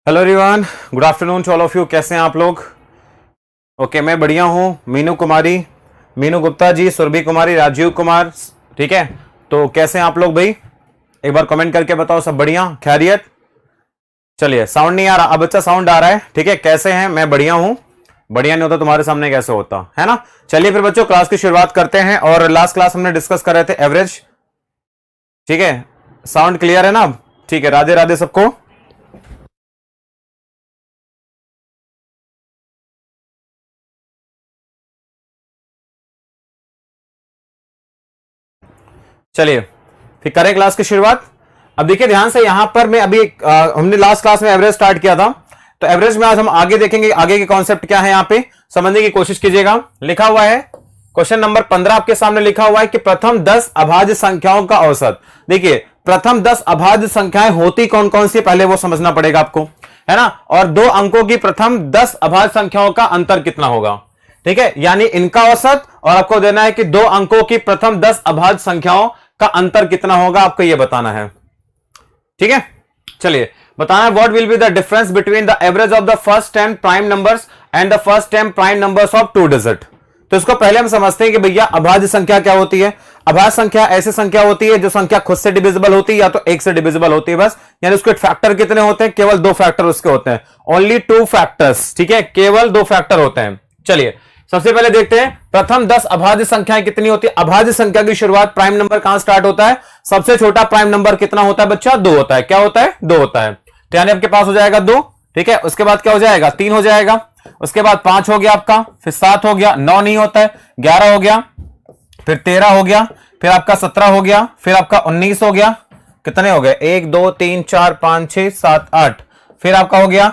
Hello everyone, good afternoon to all of you. कैसे हैं आप लोग? ओके, मैं बढ़िया हूँ। मीनू कुमारी, मीनू गुप्ता जी, सुरभि कुमारी, राजीव कुमार, ठीक है। तो कैसे हैं आप लोग भाई? एक बार कमेंट करके बताओ, सब बढ़िया, खैरियत? चलिए, साउंड नहीं आ रहा, अब अच्छा साउंड आ रहा है, ठीक है। कैसे हैं? मैं बढ़िया हूँ। बढ़िया नहीं होता तुम्हारे सामने कैसे होता है ना। चलिए फिर बच्चों, क्लास की शुरुआत करते हैं। और लास्ट क्लास हमने डिस्कस कर रहे थे एवरेज, ठीक है। साउंड क्लियर है ना अब? ठीक है, राधे राधे सबको। चलिए फिर करें क्लास की शुरुआत। अब देखिए ध्यान से, यहां पर मैं अभी हमने लास्ट क्लास में एवरेज स्टार्ट किया था, तो एवरेज में आज हम आगे देखेंगे, आगे के कॉन्सेप्ट क्या है यहां पे समझने की कोशिश कीजिएगा। लिखा हुआ है क्वेश्चन नंबर 15 आपके सामने लिखा हुआ है कि प्रथम 10 अभाज्य संख्याओं का औसत। देखिए प्रथम 10 अभाज्य संख्याएं होती कौन कौन सी, पहले वो समझना पड़ेगा आपको, है ना। और 2 अंकों की प्रथम 10 अभाज्य संख्याओं का अंतर कितना होगा, ठीक है। यानी इनका औसत, और आपको देना है कि 2 अंकों की प्रथम 10 अभाज्य संख्याओं का अंतर कितना होगा, आपको यह बताना है, ठीक है। चलिए बताना है, what will be the difference between the average of the first 10 prime numbers and the first 10 prime numbers of 2 digit. तो इसको पहले हम समझते हैं कि भैया अभाज्य संख्या क्या होती है। अभाज्य संख्या ऐसी संख्या होती है जो संख्या खुद से डिविजिबल होती है या तो 1 से डिविजिबल होती है बस। यानी उसके फैक्टर कितने होते हैं? केवल 2 फैक्टर उसके होते हैं, ओनली 2 फैक्टर्स, ठीक है। केवल 2 फैक्टर होते हैं। चलिए सबसे पहले देखते हैं प्रथम 10 अभाज्य संख्याएं कितनी होती है। अभाज्य संख्या की शुरुआत प्राइम नंबर कहां स्टार्ट होता है? सबसे छोटा प्राइम नंबर कितना होता है बच्चा? 2 होता है। क्या होता है? 2 होता है। तो यानी आपके पास हो जाएगा 2, ठीक है। उसके बाद क्या हो जाएगा? 3 हो जाएगा। उसके बाद 5 हो गया आपका, फिर 7 हो गया, 9 नहीं होता है, 11 हो गया, फिर 13 हो गया, फिर आपका 17 हो गया, फिर आपका 19 हो गया। कितने हो गए? 1 2 3 4 5 6 7 8, फिर आपका हो गया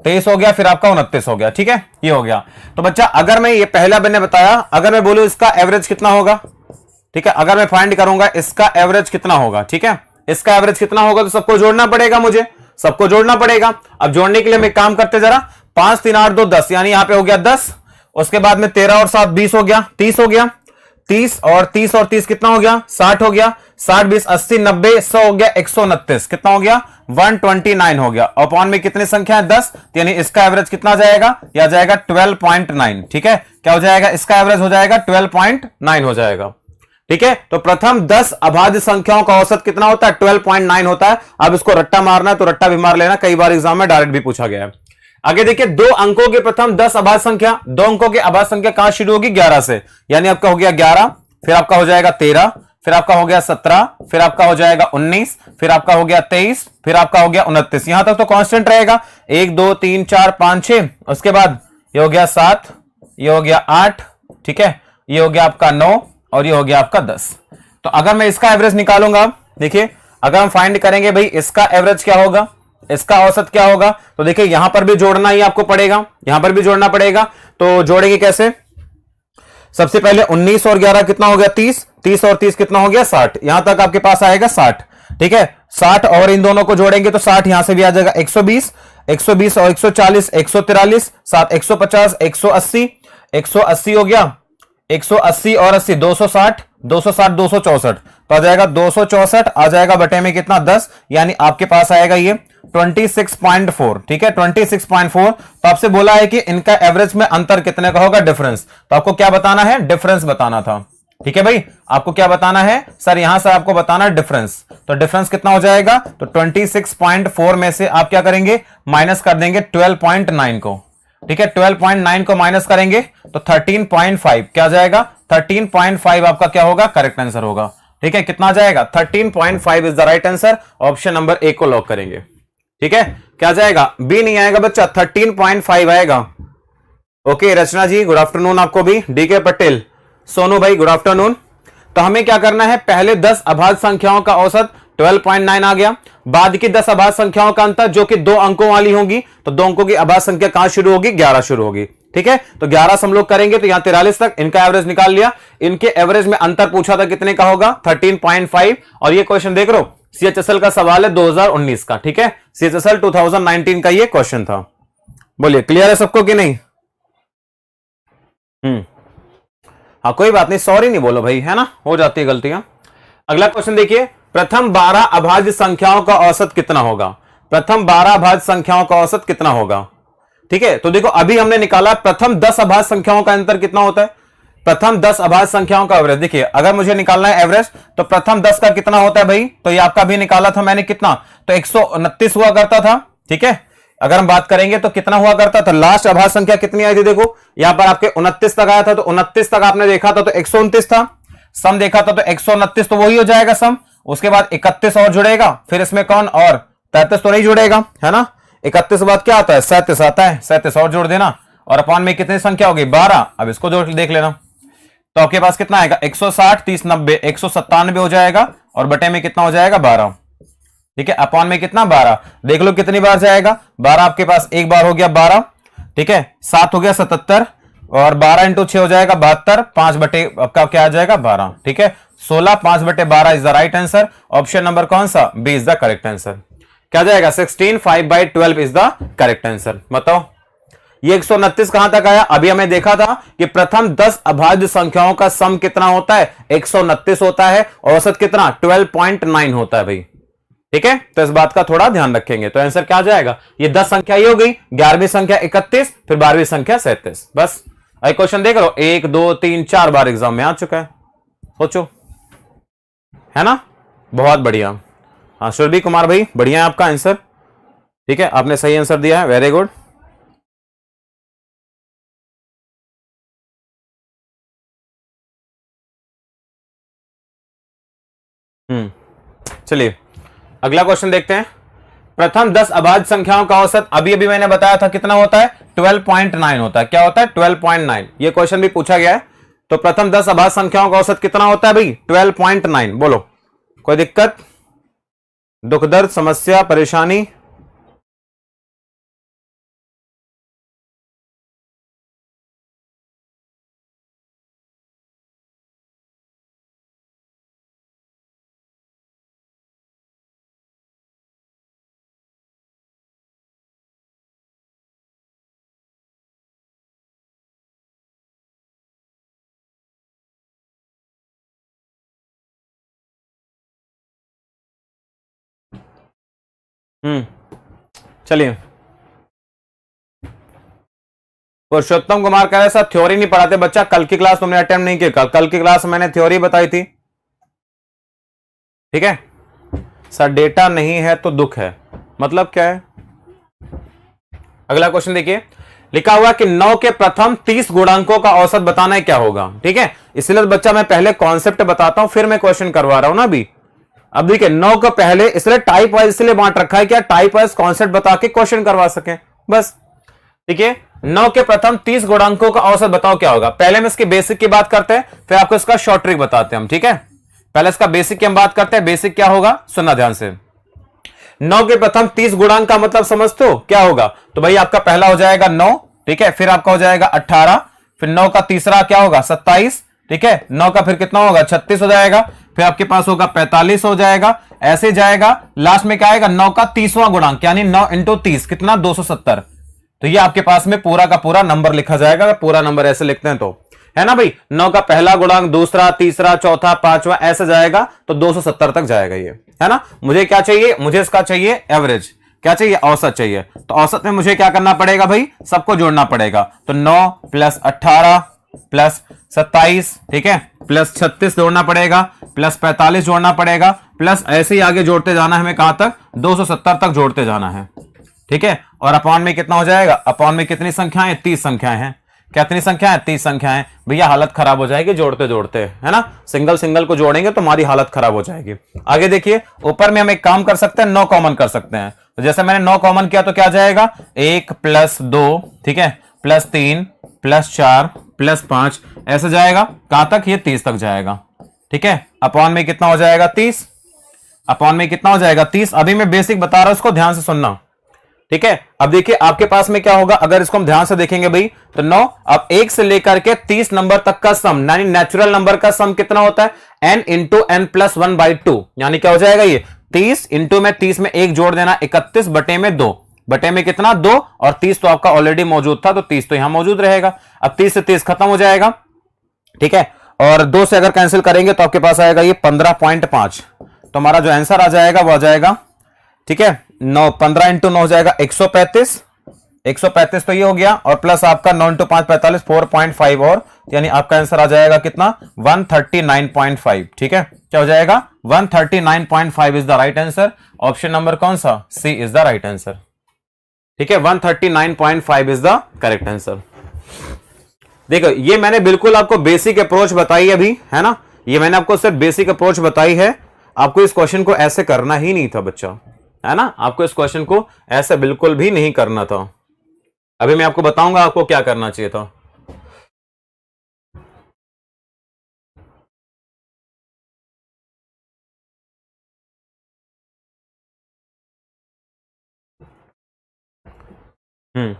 23 हो गया, फिर आपका 29 हो गया, ठीक है। ये हो गया। तो बच्चा अगर मैं, ये पहला मैंने बताया, अगर मैं बोलूं इसका एवरेज कितना होगा, ठीक है, अगर मैं फाइंड करूंगा इसका एवरेज कितना होगा, ठीक है, इसका एवरेज कितना होगा, तो सबको जोड़ना पड़ेगा, मुझे सबको जोड़ना पड़ेगा। अब जोड़ने के लिए मैं काम करते जरा, 5 3 8 2 10, यानी यहां पे हो गया 10। उसके बाद में 13 और 7 20 हो गया, 30 हो गया। 30 और 30 कितना हो गया? 60 हो गया। 60 20 80 90 100 हो गया, 129 कितना हो गया? 129 हो गया। अपॉन में कितनी संख्या है? 10, यानी इसका एवरेज कितना जाएगा? या जाएगा 12.9, ठीक है। क्या हो जाएगा? इसका एवरेज हो जाएगा 12.9 हो जाएगा, ठीक है। तो प्रथम 10 अभाज्य संख्याओं का औसत कितना होता है? 12.9 होता है। अब इसको रट्टा मारना है तो रट्टा भी मार लेना, कई बार एग्जाम में डायरेक्ट भी पूछा गया है। आगे देखिए, 2 अंकों के प्रथम 10 अभाज्य संख्या, 2 अंकों की अभाज्य संख्या कहां शुरू होगी? 11 से। यानी आपका हो गया 11, फिर आपका हो जाएगा 13, फिर आपका हो गया 17, फिर आपका हो जाएगा 19, फिर आपका हो गया 23, फिर आपका हो गया 29। यहां तक तो कांस्टेंट रहेगा, 1 2 3 4 5 6। उसके बाद ये हो गया 7, ये हो गया 8, ठीक है, ये हो गया आपका 9, और ये हो गया आपका 10। तो अगर मैं इसका एवरेज निकालूंगा, देखिए अगर हम फाइंड करेंगे भाई इसका एवरेज क्या होगा, इसका औसत क्या होगा, तो देखिए यहां पर भी जोड़ना ही आपको पड़ेगा, यहां पर भी जोड़ना पड़ेगा। तो जोड़ेंगे कैसे? सबसे पहले 19 और 11 कितना हो गया? 30, 30 और 30 कितना हो गया? 60। यहां तक आपके पास आएगा 60, ठीक है। 60 और इन दोनों को जोड़ेंगे तो 60 यहां से भी आ जाएगा, 120, 120 और 140 143, 7 150 180, 180 हो गया, 180 और 80 260, 260 264, तो आ जाएगा 264, आ जाएगा बटे में कितना? 10, यानी आपके पास आएगा ये 26.4, ठीक है, 26.4। तो आपसे बोला है कि इनका एवरेज में अंतर कितने का होगा? डिफरेंस। तो आपको क्या बताना है? डिफरेंस बताना था, ठीक है भाई। आपको क्या बताना है सर? यहां से आपको बताना है डिफरेंस। तो डिफरेंस कितना हो जाएगा? तो 26.4 में से आप क्या करेंगे? माइनस कर देंगे 12.9 को, ठीक है। 12.9 को माइनस करेंगे तो 13.5 क्या जाएगा? 13.5 आपका क्या होगा? करेक्ट आंसर होगा, ठीक है। कितना जाएगा? 13.5 is the right answer. Option number A को लॉक करेंगे, ठीक है। क्या जाएगा? बी नहीं आएगा बच्चा, 13.5 आएगा। ओके रचना जी, गुड आफ्टरनून आपको भी। डीके पटेल, सोनू भाई, गुड आफ्टरनून। तो हमें क्या करना है? पहले 10 अभाज्य संख्याओं का औसत 12.9 आ गया, बाद की 10 अभाज्य संख्याओं का अंतर जो कि 2 अंकों वाली होंगी, तो 2 अंकों की अभाज्य संख्या कहां शुरू होगी? 11 शुरू होगी, ठीक है। तो 11 से हम लोग करेंगे तो यहां 43 तक, इनका एवरेज निकाल लिया। इनके एवरेज में अंतर पूछा था कितने का होगा? 13.5। और ये क्वेश्चन देख लो, सीएचएसएल का सवाल है 2019 का, ठीक है। सीएचएसएल 2019 का ये क्वेश्चन था। बोलिए क्लियर है सबको कि नहीं? हाँ कोई बात नहीं, सॉरी नहीं बोलो भाई, है ना, हो जाती है गलतियां। अगला क्वेश्चन देखिए, प्रथम 12 अभाज्य संख्याओं का औसत कितना होगा? प्रथम 12 अभाज्य संख्याओं का औसत कितना होगा। ठीक है, तो देखो अभी हमने निकाला प्रथम 10 अभाज्य संख्याओं का अंतर कितना होता है, प्रथम 10 अभाज्य संख्याओं का एवरेज। देखिए अगर मुझे निकालना है एवरेज तो प्रथम 10 का कितना होता है भाई, तो ये आपका भी निकाला था मैंने कितना, तो 129 हुआ करता था। ठीक है, अगर हम बात करेंगे तो कितना हुआ करता था, लास्ट अभाज्य संख्या कितनी आई थी, देखो यहां पर आपके 29 तक आया था, तो 29 तक आपने देखा था तो 129 था, सम देखा था तो 129 तो वही हो जाएगा सम, उसके बाद 31 और जुड़ेगा, फिर इसमें कौन और 33 तो नहीं जुड़ेगा, है ना। 31 के बाद क्या आता है, 37 आता है, 37 और जोड़ देना, और अपॉन में कितनी संख्या होगी 12। अब इसको जोड़ देख लेना, तो आपके पास कितना आएगा 160 30 90 197 हो जाएगा, और बटे में कितना हो जाएगा 12। ठीक है, अपॉन में कितना 12, देख लो कितनी बार जाएगा 12, आपके पास एक बार हो गया 12। ठीक है, 7 हो गया 77, और 12 इंटू 6 हो जाएगा 72, 5 बटे आपका क्या आ जाएगा 12। ठीक है, 16 5 बटे 12 is the right answer. Option number कौन सा, B is the correct answer. क्या जाएगा 16 5/12 इज द करेक्ट आंसर। बताओ ये 129 कहां तक आया, अभी हमें देखा था कि प्रथम 10 अभाज्य संख्याओं का सम कितना होता है 129 होता है, औसत कितना 12.9 होता है भाई। ठीक है, तो इस बात का थोड़ा ध्यान रखेंगे। तो आंसर क्या जाएगा, ये 10 संख्या ही हो गई, 11वीं संख्या 31, फिर 12वीं संख्या 37। बस अभी क्वेश्चन देख लो, 1 2 3 4 बार एग्जाम में आ चुका है, सोचो, है ना। बहुत बढ़िया, हाँ सुरभि कुमार भाई बढ़िया है आपका आंसर। ठीक है, आपने सही आंसर दिया है, वेरी गुड। चलिए अगला क्वेश्चन देखते हैं। प्रथम 10 अभाज्य संख्याओं का औसत अभी अभी मैंने बताया था कितना होता है 12.9 होता है। क्या होता है 12.9, ये क्वेश्चन भी पूछा गया है। तो प्रथम 10 अभाज्य संख्याओं का औसत कितना होता है भाई 12.9। बोलो कोई दिक्कत, दुख दर्द समस्या परेशानी। चलिए, पुरुषोत्तम कुमार कह रहे सर थ्योरी नहीं पढ़ाते बच्चा, कल की क्लास तुमने अटेम्प्ट नहीं किया, कल की क्लास मैंने थ्योरी बताई थी। ठीक है सर, डेटा नहीं है तो दुख है, मतलब क्या है। अगला क्वेश्चन देखिए, लिखा हुआ कि 9 के प्रथम 30 गुणांकों का औसत बताना है, क्या होगा। ठीक है, इसलिए तो बच्चा मैं पहले कॉन्सेप्ट बताता हूं, फिर मैं क्वेश्चन करवा रहा हूं ना अभी। अब देखिए 9 का पहले इसलिए टाइप वाइज इसलिए बांट रखा है क्या, टाइप वाइज कॉन्सेप्ट बता के क्वेश्चन करवा सके बस। ठीक है, 9 के प्रथम 30 गुणांकों का औसत बताओ क्या होगा। पहले हम इसके बेसिक की बात करते हैं, फिर आपको इसका शॉर्ट ट्रिक बताते हैं हम। ठीक है, पहले इसका बेसिक की हम बात करते हैं। बेसिक क्या होगा सुनना ध्यान से। 9 के प्रथम 30 गुणांक का मतलब समझते हो क्या होगा, तो भाई आपका पहला हो जाएगा 9। ठीक है, फिर आपका हो जाएगा 18, फिर 9 का तीसरा क्या होगा 27। ठीक है, 9 का फिर कितना होगा 36 हो जाएगा, फिर आपके पास होगा 45 हो जाएगा, ऐसे जाएगा। लास्ट में क्या आएगा 9 का 30वां गुणांक, यानी 9 इंटू 30 कितना 270। तो ये आपके पास में पूरा का पूरा नंबर लिखा जाएगा, अगर पूरा नंबर ऐसे लिखते हैं तो, है ना भाई। 9 का पहला गुणांक, दूसरा, तीसरा, चौथा, पांचवा ऐसे जाएगा तो 270 तक जाएगा ये, है ना। मुझे क्या चाहिए, मुझे इसका चाहिए एवरेज, क्या चाहिए औसत चाहिए। तो औसत में मुझे क्या करना पड़ेगा भाई, सबको जोड़ना पड़ेगा। तो 9 + 18 + 27, ठीक है, प्लस 36 जोड़ना पड़ेगा, प्लस 45 जोड़ना पड़ेगा, प्लस ऐसे ही आगे जोड़ते जाना है हमें, कहां तक 270 तक जोड़ते जाना है। ठीक है, और अपॉन में कितना हो जाएगा, अपॉन में कितनी संख्याएं 30 संख्याएं हैं। कितनी संख्याएं 30 संख्याएं। भैया हालत खराब हो जाएगी जोड़ते जोड़ते, है ना। सिंगल सिंगल को जोड़ेंगे तो हमारी हालत खराब हो जाएगी। आगे देखिए, ऊपर में हम एक काम कर सकते हैं, 9 कॉमन कर सकते हैं। तो जैसे मैंने 9 कॉमन किया तो क्या जाएगा 1 + 2, ठीक है, +3 +4 +5 ऐसे जाएगा, कहां तक ये 30 तक जाएगा। ठीक है, अपॉन में कितना हो जाएगा 30, अपॉन में कितना हो जाएगा 30। अभी मैं बेसिक बता रहा हूं, उसको ध्यान से सुनना। ठीक है, अब देखिए आपके पास में क्या होगा, अगर इसको हम ध्यान से देखेंगे भाई तो 9, अब 1 से लेकर के 30 नंबर तक का सम, यानी नेचुरल नंबर का सम कितना होता है n × n + 1/2, यानी क्या हो जाएगा ये 30 इंटू में 30 में 1 जोड़ देना, 31 बटे में 2, बटे में कितना 2, और 30 तो आपका ऑलरेडी मौजूद था तो 30 तो यहां मौजूद रहेगा। अब 30 से 30 खत्म हो जाएगा। ठीक है, और 2 से अगर कैंसिल करेंगे तो आपके पास आएगा ये 15.5, तो हमारा जो आंसर आ जाएगा वो आ जाएगा, ठीक है, 9 15 इंटू 9 हो जाएगा 135, 135 तो ये हो गया, और प्लस आपका 9 इंटू 5 45, 4.5 और, यानी आपका आंसर आ जाएगा कितना 139.5। ठीक है, क्या हो जाएगा 139.5 is the right answer. Option number कौन सा, सी इज द राइट आंसर। ठीक है, 139.5 इज द करेक्ट आंसर। देखो ये मैंने बिल्कुल आपको बेसिक अप्रोच बताई अभी, है ना, ये मैंने आपको सिर्फ बेसिक अप्रोच बताई है। आपको इस क्वेश्चन को ऐसे करना ही नहीं था बच्चा, है ना, आपको इस क्वेश्चन को ऐसे बिल्कुल भी नहीं करना था। अभी मैं आपको बताऊंगा आपको क्या करना चाहिए था। हम्म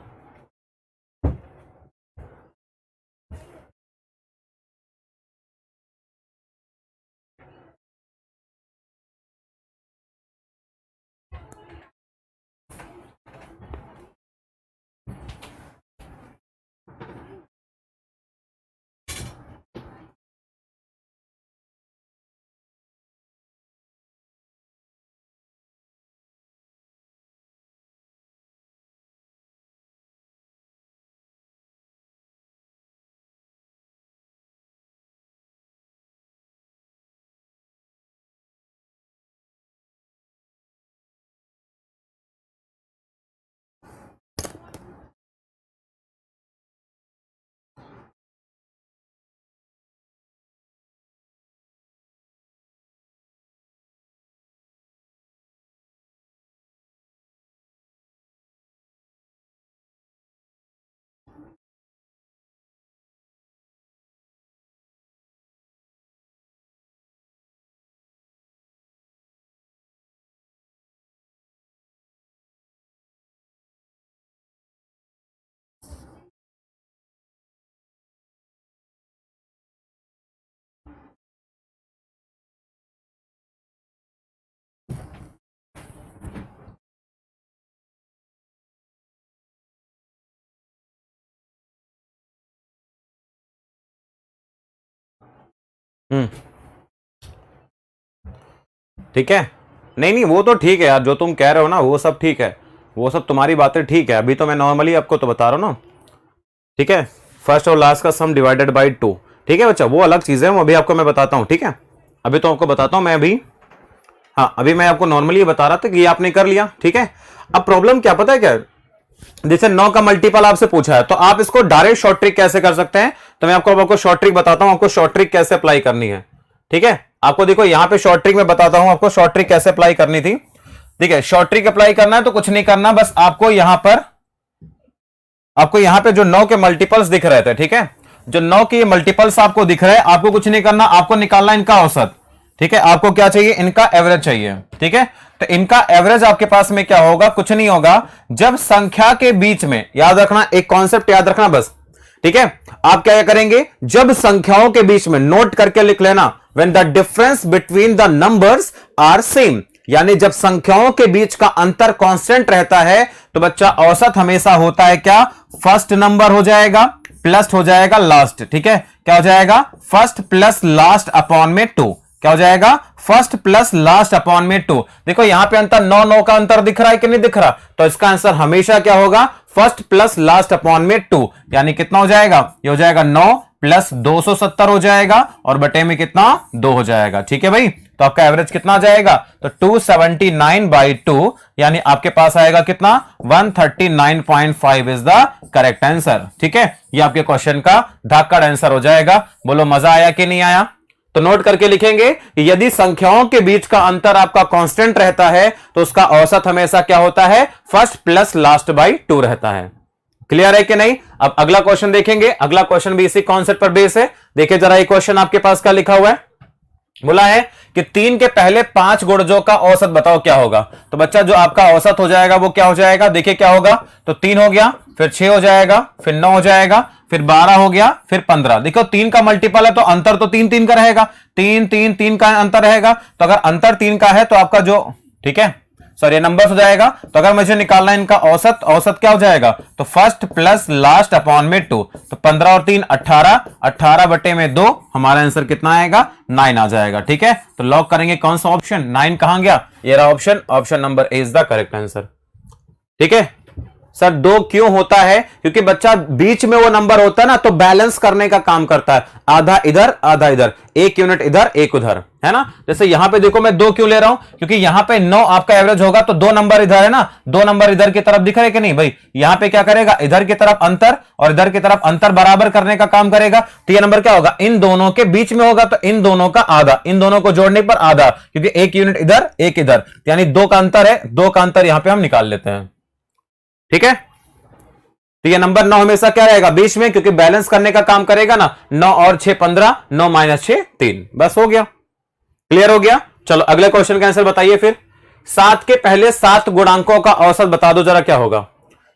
हम्म ठीक है, नहीं नहीं वो तो ठीक है यार, जो तुम कह रहे हो ना वो सब ठीक है, वो सब तुम्हारी बातें ठीक है। अभी तो मैं नॉर्मली आपको तो बता रहा हूं ना। ठीक है, फर्स्ट और लास्ट का सम डिवाइडेड बाई 2। ठीक है बच्चा, वो अलग चीज है, वो अभी आपको मैं बताता हूं। ठीक है, अभी तो आपको बताता हूं मैं अभी। हाँ, अभी मैं आपको नॉर्मली बता रहा था कि ये आपने कर लिया। ठीक है, अब प्रॉब्लम क्या पता है क्या, जैसे 9 का मल्टीपल आपसे पूछा है, तो आप इसको डायरेक्ट शॉर्ट ट्रिक कैसे कर सकते हैं, तो मैं आपको शॉर्ट ट्रिक बताता हूं, आपको शॉर्ट ट्रिक कैसे अप्लाई करनी है। ठीक है, आपको देखो यहां पे शॉर्ट ट्रिक में बताता हूं आपको शॉर्ट ट्रिक कैसे अप्लाई करनी थी। ठीक है, शॉर्ट ट्रिक अप्लाई करना है तो कुछ नहीं करना, बस आपको यहां पे जो 9 के मल्टीपल्स दिख रहे थे, ठीक है, जो 9 के मल्टीपल्स आपको दिख रहे हैं, आपको कुछ नहीं करना, आपको निकालना इनका औसत। ठीक है, आपको क्या चाहिए, इनका एवरेज चाहिए। ठीक है, तो इनका एवरेज आपके पास में क्या होगा, कुछ नहीं होगा, जब संख्या के बीच में, याद रखना एक कॉन्सेप्ट याद रखना बस। ठीक है, आप क्या करेंगे, जब संख्याओं के बीच में, नोट करके लिख लेना, when the difference between the numbers are same, यानी जब संख्याओं के बीच का अंतर कांस्टेंट रहता है, तो बच्चा औसत हमेशा होता है क्या, फर्स्ट नंबर हो जाएगा प्लस हो जाएगा लास्ट। ठीक है, क्या हो जाएगा, फर्स्ट प्लस लास्ट अपॉन में 2। क्या हो जाएगा, फर्स्ट प्लस लास्ट अपॉन में 2। देखो यहां पे अंतर 9 9 का अंतर दिख रहा है कि नहीं दिख रहा, तो इसका आंसर हमेशा क्या होगा, फर्स्ट प्लस लास्ट अपॉन में 2, यानी कितना हो जाएगा, ये हो जाएगा 9 प्लस 270 हो जाएगा, और बटे में कितना 2 हो जाएगा। ठीक है भाई, तो आपका एवरेज कितना आ जाएगा, तो 279/2, यानी आपके पास आएगा कितना 139.5 इज द करेक्ट आंसर। ठीक है, ये आपके क्वेश्चन का धाकड़ आंसर हो जाएगा। बोलो मजा आया कि नहीं आया, तो नोट करके लिखेंगे, यदि संख्याओं के बीच का अंतर आपका कांस्टेंट रहता है, तो उसका औसत हमेशा क्या होता है, फर्स्ट प्लस लास्ट बाई 2 रहता है। क्लियर है कि नहीं। अब अगला क्वेश्चन देखेंगे, अगला क्वेश्चन भी इसी कॉन्सेप्ट पर बेस है। देखिए जरा ये क्वेश्चन आपके पास क्या लिखा हुआ है, बोला है कि 3 के पहले 5 गुणजों का औसत बताओ क्या होगा। तो बच्चा जो आपका औसत हो जाएगा वो क्या हो जाएगा, देखिए क्या होगा, तो 3 हो गया, फिर 6 हो जाएगा, फिर 9 हो जाएगा, फिर 12 हो गया, फिर 15। देखो 3 का मल्टीपल है तो अंतर तो 3 3 का रहेगा, 3 3 3 का अंतर रहेगा, तो अगर अंतर 3 का है तो आपका जो, ठीक है, सॉरी ये नंबर हो जाएगा। तो अगर मुझे निकालना है इनका औसत, औसत क्या हो जाएगा, तो फर्स्ट प्लस लास्ट अपॉन में 2, तो 15 और 3 18, 18 बटे में 2, हमारा आंसर कितना आएगा, 9 आ जाएगा। ठीक है, तो लॉक करेंगे कौन सा ऑप्शन, 9 कहां गया, ये रहा option, option number A is the correct answer. ठीक है सर, 2 क्यों होता है, क्योंकि बच्चा बीच में वो नंबर होता है ना, तो बैलेंस करने का काम करता है, आधा इधर आधा इधर, 1 यूनिट इधर 1 उधर, है ना। जैसे यहां पे देखो मैं 2 क्यों ले रहा हूं, क्योंकि यहां पे 9 आपका एवरेज होगा, तो 2 नंबर इधर है ना, 2 नंबर इधर की तरफ दिख रहे कि नहीं भाई, यहां पे क्या करेगा, इधर की तरफ अंतर और इधर की तरफ अंतर बराबर करने का काम करेगा। तो ये नंबर क्या होगा, इन दोनों के बीच में होगा, तो इन दोनों का आधा, इन दोनों को जोड़ने पर आधा, क्योंकि 1 यूनिट इधर 1 इधर, यानी 2 का अंतर है, 2 का अंतर यहां पे हम निकाल लेते हैं। ठीक है, तो ये नंबर 9 हमेशा क्या रहेगा, बीच में, क्योंकि बैलेंस करने का काम करेगा ना। 9 और 6 15, 9 माइनस 6 3, बस हो गया, क्लियर हो गया। चलो अगले क्वेश्चन का आंसर बताइए फिर। 7 के पहले 7 गुणांकों का औसत बता दो जरा, क्या होगा।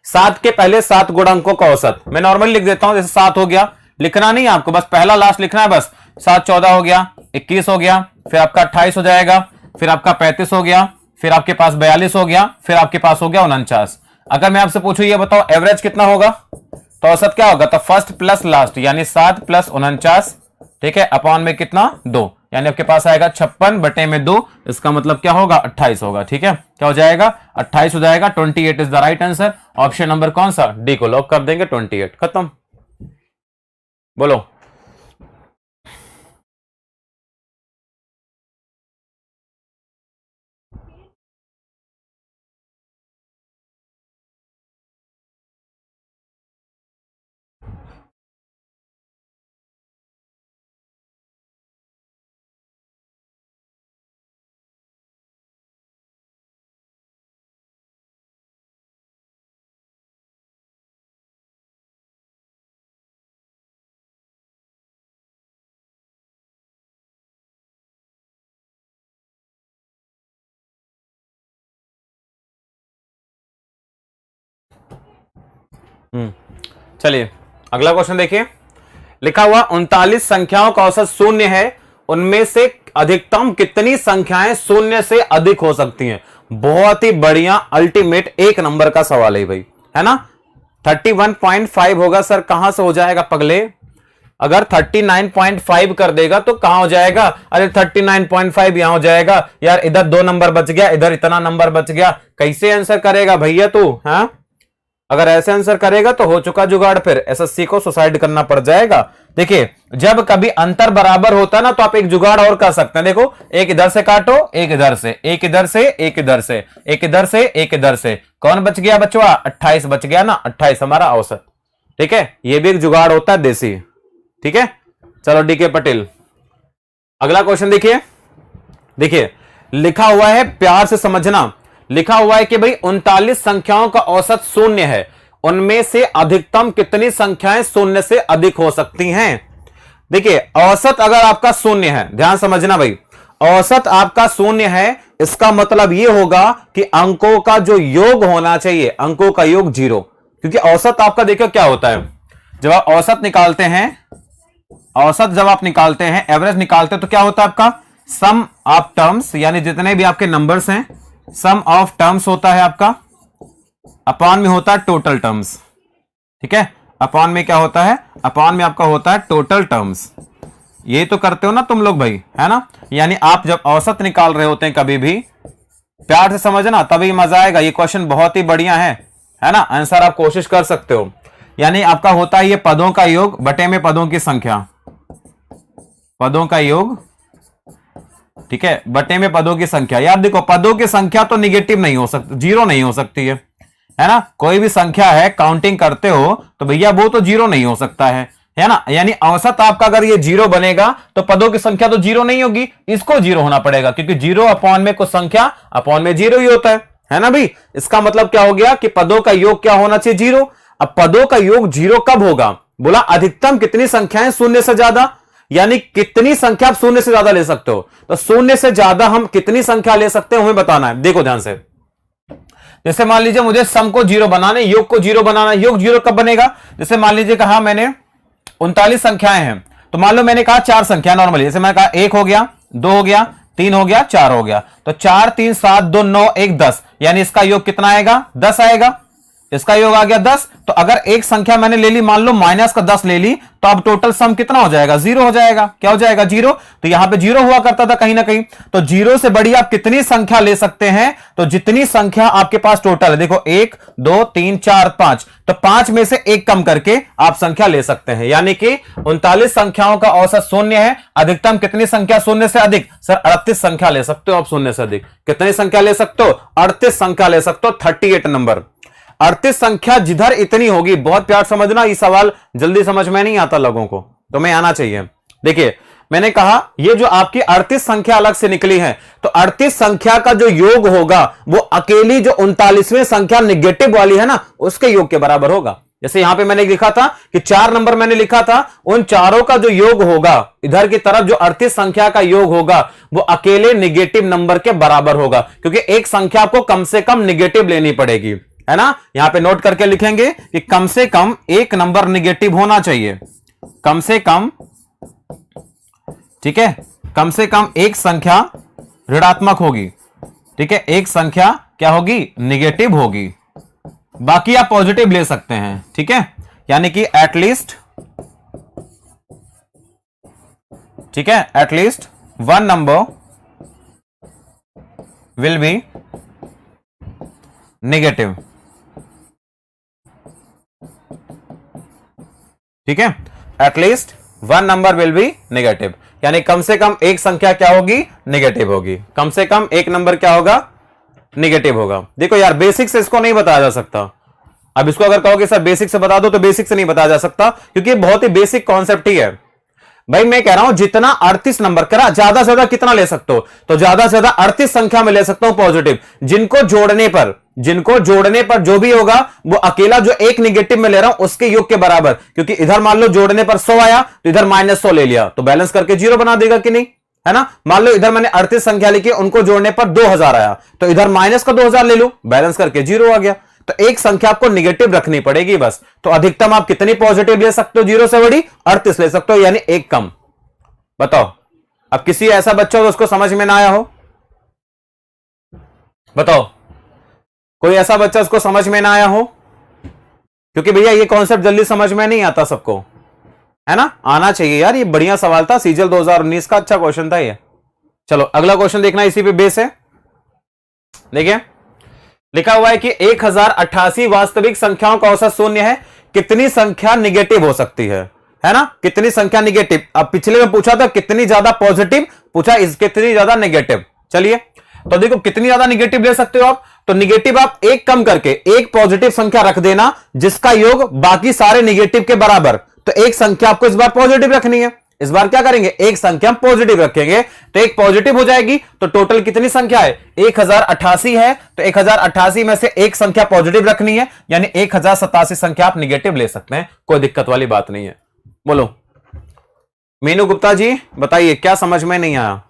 7 के पहले 7 गुणांकों का औसत मैं नॉर्मली लिख देता हूं, जैसे 7 हो गया, लिखना नहीं है आपको, बस पहला लास्ट लिखना है बस। 7 14 हो गया, 21 हो गया, फिर आपका 28 हो जाएगा, फिर आपका 35 हो गया, फिर आपके पास 42 हो गया, फिर आपके पास हो गया 49। अगर मैं आपसे पूछूं ये बताओ एवरेज कितना होगा, तो औसत क्या होगा, तो फर्स्ट प्लस लास्ट यानी 7 प्लस 49, ठीक है, अपॉन में कितना 2, यानी आपके पास आएगा 56 बटे में 2, इसका मतलब क्या होगा 28 होगा। ठीक है, क्या हो जाएगा 28 हो जाएगा, 28 is the right answer. Option number कौन सा, डी को लॉक कर देंगे, 28 खत्म। बोलो चलिए अगला क्वेश्चन देखिए। लिखा हुआ 39 संख्याओं का औसत शून्य है, उनमें से अधिकतम कितनी संख्याएं शून्य से अधिक हो सकती हैं। बहुत ही बढ़िया अल्टीमेट एक नंबर का सवाल है भाई, है ना। 31.5 होगा सर, कहां से हो जाएगा पगले, अगर 39.5 कर देगा तो कहां हो जाएगा, अरे 39.5 यहां हो जाएगा यार, इधर 2 नंबर बच गया, इधर इतना नंबर बच गया, कैसे आंसर करेगा भैया तू, हाँ। अगर ऐसे आंसर करेगा तो हो चुका जुगाड़, फिर एसएससी को सुसाइड करना पड़ जाएगा। देखिए जब कभी अंतर बराबर होता है ना, तो आप एक जुगाड़ और कर सकते हैं। देखो एक इधर से काटो, एक इधर से, एक इधर से, एक इधर से, एक इधर से, एक इधर से, कौन बच गया बचवा, 28 बच गया ना, 28 हमारा औसत। ठीक है, ये भी एक जुगाड़ होता है देसी। ठीक है, चलो डीके पटेल अगला क्वेश्चन देखिए। देखिए लिखा हुआ है, प्यार से समझना, लिखा हुआ है कि भाई 39 संख्याओं का औसत शून्य है, उनमें से अधिकतम कितनी संख्याएं शून्य से अधिक हो सकती हैं। देखिए औसत अगर आपका शून्य है, ध्यान समझना भाई, औसत आपका शून्य है, इसका मतलब यह होगा कि अंकों का जो योग होना चाहिए, अंकों का योग 0, क्योंकि औसत आपका देखो क्या होता है, जब आप औसत निकालते हैं, औसत जब आप निकालते हैं, एवरेज निकालते हैं, तो क्या होता है आपका सम ऑफ टर्म्स, यानी जितने भी आपके नंबर्स हैं सम ऑफ टर्म्स होता है आपका, अपॉन में होता है टोटल टर्म्स। ठीक है, अपॉन में क्या होता है, अपॉन में आपका होता है टोटल टर्म्स। ये तो करते हो ना तुम लोग भाई, है ना। यानी आप जब औसत निकाल रहे होते हैं कभी भी, प्यार से समझना तभी मजा आएगा। ये क्वेश्चन बहुत ही बढ़िया है ना, आंसर आप कोशिश कर सकते हो। यानी आपका होता है ये पदों का योग बटे में पदों की संख्या, पदों का योग, ठीक है, बटे में पदों की संख्या। यार देखो पदों की संख्या तो निगेटिव नहीं हो सकती, 0 नहीं हो सकती है ना। कोई भी संख्या है काउंटिंग करते हो तो भैया वो तो 0 नहीं हो सकता है ना। यानी औसत आपका अगर ये 0 बनेगा तो पदों की संख्या तो 0 नहीं होगी, इसको 0 होना पड़ेगा, क्योंकि 0 अपॉन में कुछ संख्या अपॉन में 0 ही होता है ना भाई। इसका मतलब क्या हो गया कि पदों का योग क्या होना चाहिए, 0। अब पदों का योग 0 कब होगा, बोला अधिकतम कितनी संख्याएं शून्य से ज्यादा, यानी कितनी संख्या आप शून्य से ज्यादा ले सकते हो। तो शून्य से ज्यादा हम कितनी संख्या ले सकते हैं हमें बताना है। देखो ध्यान से, जैसे मान लीजिए मुझे सम को 0 बनाना है, योग को 0 बनाना है। योग 0 कब बनेगा, जैसे मान लीजिए कहा मैंने 39 संख्याएं हैं, तो मान लो मैंने कहा 4 संख्या नॉर्मली, जैसे मैंने कहा 1 हो गया, 2 हो गया, 3 हो गया, 4 हो गया, तो 4 3 7 2 9 1 10, यानी इसका योग कितना आएगा? 10 आएगा। इसका योग आ गया 10। तो अगर एक संख्या मैंने ले ली, मान लो माइनस का 10 ले ली, तो अब टोटल सम कितना हो जाएगा? 0 हो जाएगा। क्या हो जाएगा? 0। तो यहां पे 0 हुआ करता था कहीं ना कहीं, तो 0 से बड़ी आप कितनी संख्या ले सकते हैं? तो जितनी संख्या आपके पास टोटल है, देखो 1 2 3 4 5, तो 5 में से 1 कम करके आप संख्या ले सकते हैं, यानी कि 39 संख्याओं का औसत शून्य है। अधिकतम कितनी संख्या शून्य से अधिक? सर 38 संख्या ले सकते हो आप शून्य से अधिक। कितनी संख्या ले सकते हो? 38 संख्या ले सकते हो। 38 नंबर। 38 संख्या जिधर इतनी होगी, बहुत प्यार समझना, ये सवाल जल्दी समझ में नहीं आता लोगों को, तो मैं आना चाहिए। देखिए मैंने कहा ये जो आपकी 38 संख्या अलग से निकली है, तो 38 संख्या का जो योग होगा वो अकेली जो 39वीं संख्या निगेटिव वाली है ना, उसके योग के बराबर होगा। जैसे यहां पे मैंने लिखा था कि 4 नंबर मैंने लिखा था, उन चारों का जो योग होगा इधर की तरफ, जो 38 संख्या का योग होगा वो अकेले निगेटिव नंबर के बराबर होगा, क्योंकि एक संख्या को कम से कम निगेटिव लेनी पड़ेगी, है ना। यहां पे नोट करके लिखेंगे कि कम से कम एक नंबर निगेटिव होना चाहिए, कम से कम, ठीक है, कम से कम एक संख्या ऋणात्मक होगी, ठीक है, एक संख्या क्या होगी? निगेटिव होगी, बाकी आप पॉजिटिव ले सकते हैं, ठीक है, यानी कि एटलीस्ट, ठीक है, at least one number will be negative, ठीक है, at least one number will be negative, यानी कम से कम एक संख्या क्या होगी? नेगेटिव होगी। कम से कम एक नंबर क्या होगा? नेगेटिव होगा। देखो यार बेसिक से इसको नहीं बताया जा सकता। अब इसको अगर कहोगे सर बेसिक से बता दो, तो बेसिक से नहीं बताया जा सकता, क्योंकि बहुत ही बेसिक कॉन्सेप्ट ही है भाई। मैं कह रहा हूं जितना 38 नंबर करा, ज्यादा से ज्यादा कितना ले सकते हो? तो ज्यादा से ज्यादा 38 संख्या में ले सकता हूं पॉजिटिव, जिनको जोड़ने पर जो भी होगा वो अकेला जो एक निगेटिव में ले रहा हूं उसके योग के बराबर, क्योंकि इधर मान लो जोड़ने पर 100 आया तो इधर -100 ले लिया, तो बैलेंस करके 0 बना देगा कि नहीं, है ना। मान लो इधर मैंने 38 संख्या लिखी, उनको जोड़ने पर 2000 आया, तो इधर माइनस का 2000 ले लो, बैलेंस करके 0 आ गया। तो एक संख्या आपको निगेटिव रखनी पड़ेगी बस। तो अधिकतम आप कितनी पॉजिटिव ले सकते हो? 0 से बड़ी 38 ले सकते हो, यानी एक कम। बताओ, अब किसी ऐसा बच्चा हो उसको समझ में ना आया हो? बताओ, कोई ऐसा बच्चा उसको समझ में ना आया हो? क्योंकि भैया ये कॉन्सेप्ट जल्दी समझ में नहीं आता सबको, है ना। आना चाहिए यार, ये बढ़िया सवाल था, सीजल 2019 का अच्छा क्वेश्चन था ये। चलो अगला क्वेश्चन देखना, इसी पे बेस है। देखिए लिखा हुआ है कि 1088 वास्तविक संख्याओं का औसत शून्य है, कितनी संख्या निगेटिव हो सकती है ना। कितनी संख्या निगेटिव? अब पिछले में पूछा था कितनी ज्यादा पॉजिटिव, पूछा इस कितनी ज्यादा नेगेटिव। चलिए तो देखो कितनी ज्यादा निगेटिव ले सकते हो आप, तो निगेटिव आप एक कम करके एक पॉजिटिव संख्या रख देना जिसका योग बाकी सारे निगेटिव के बराबर। तो एक संख्या आपको इस बार पॉजिटिव रखनी है, इस बार क्या करेंगे? एक संख्या पॉजिटिव रखेंगे, तो एक पॉजिटिव हो जाएगी। तो टोटल कितनी संख्या है? 1088 है, तो 1088 में से एक संख्या पॉजिटिव रखनी है, यानी 1087 संख्या आप निगेटिव ले सकते हैं, कोई दिक्कत वाली बात नहीं है। बोलो मीनू गुप्ता जी, बताइए क्या समझ में नहीं आया?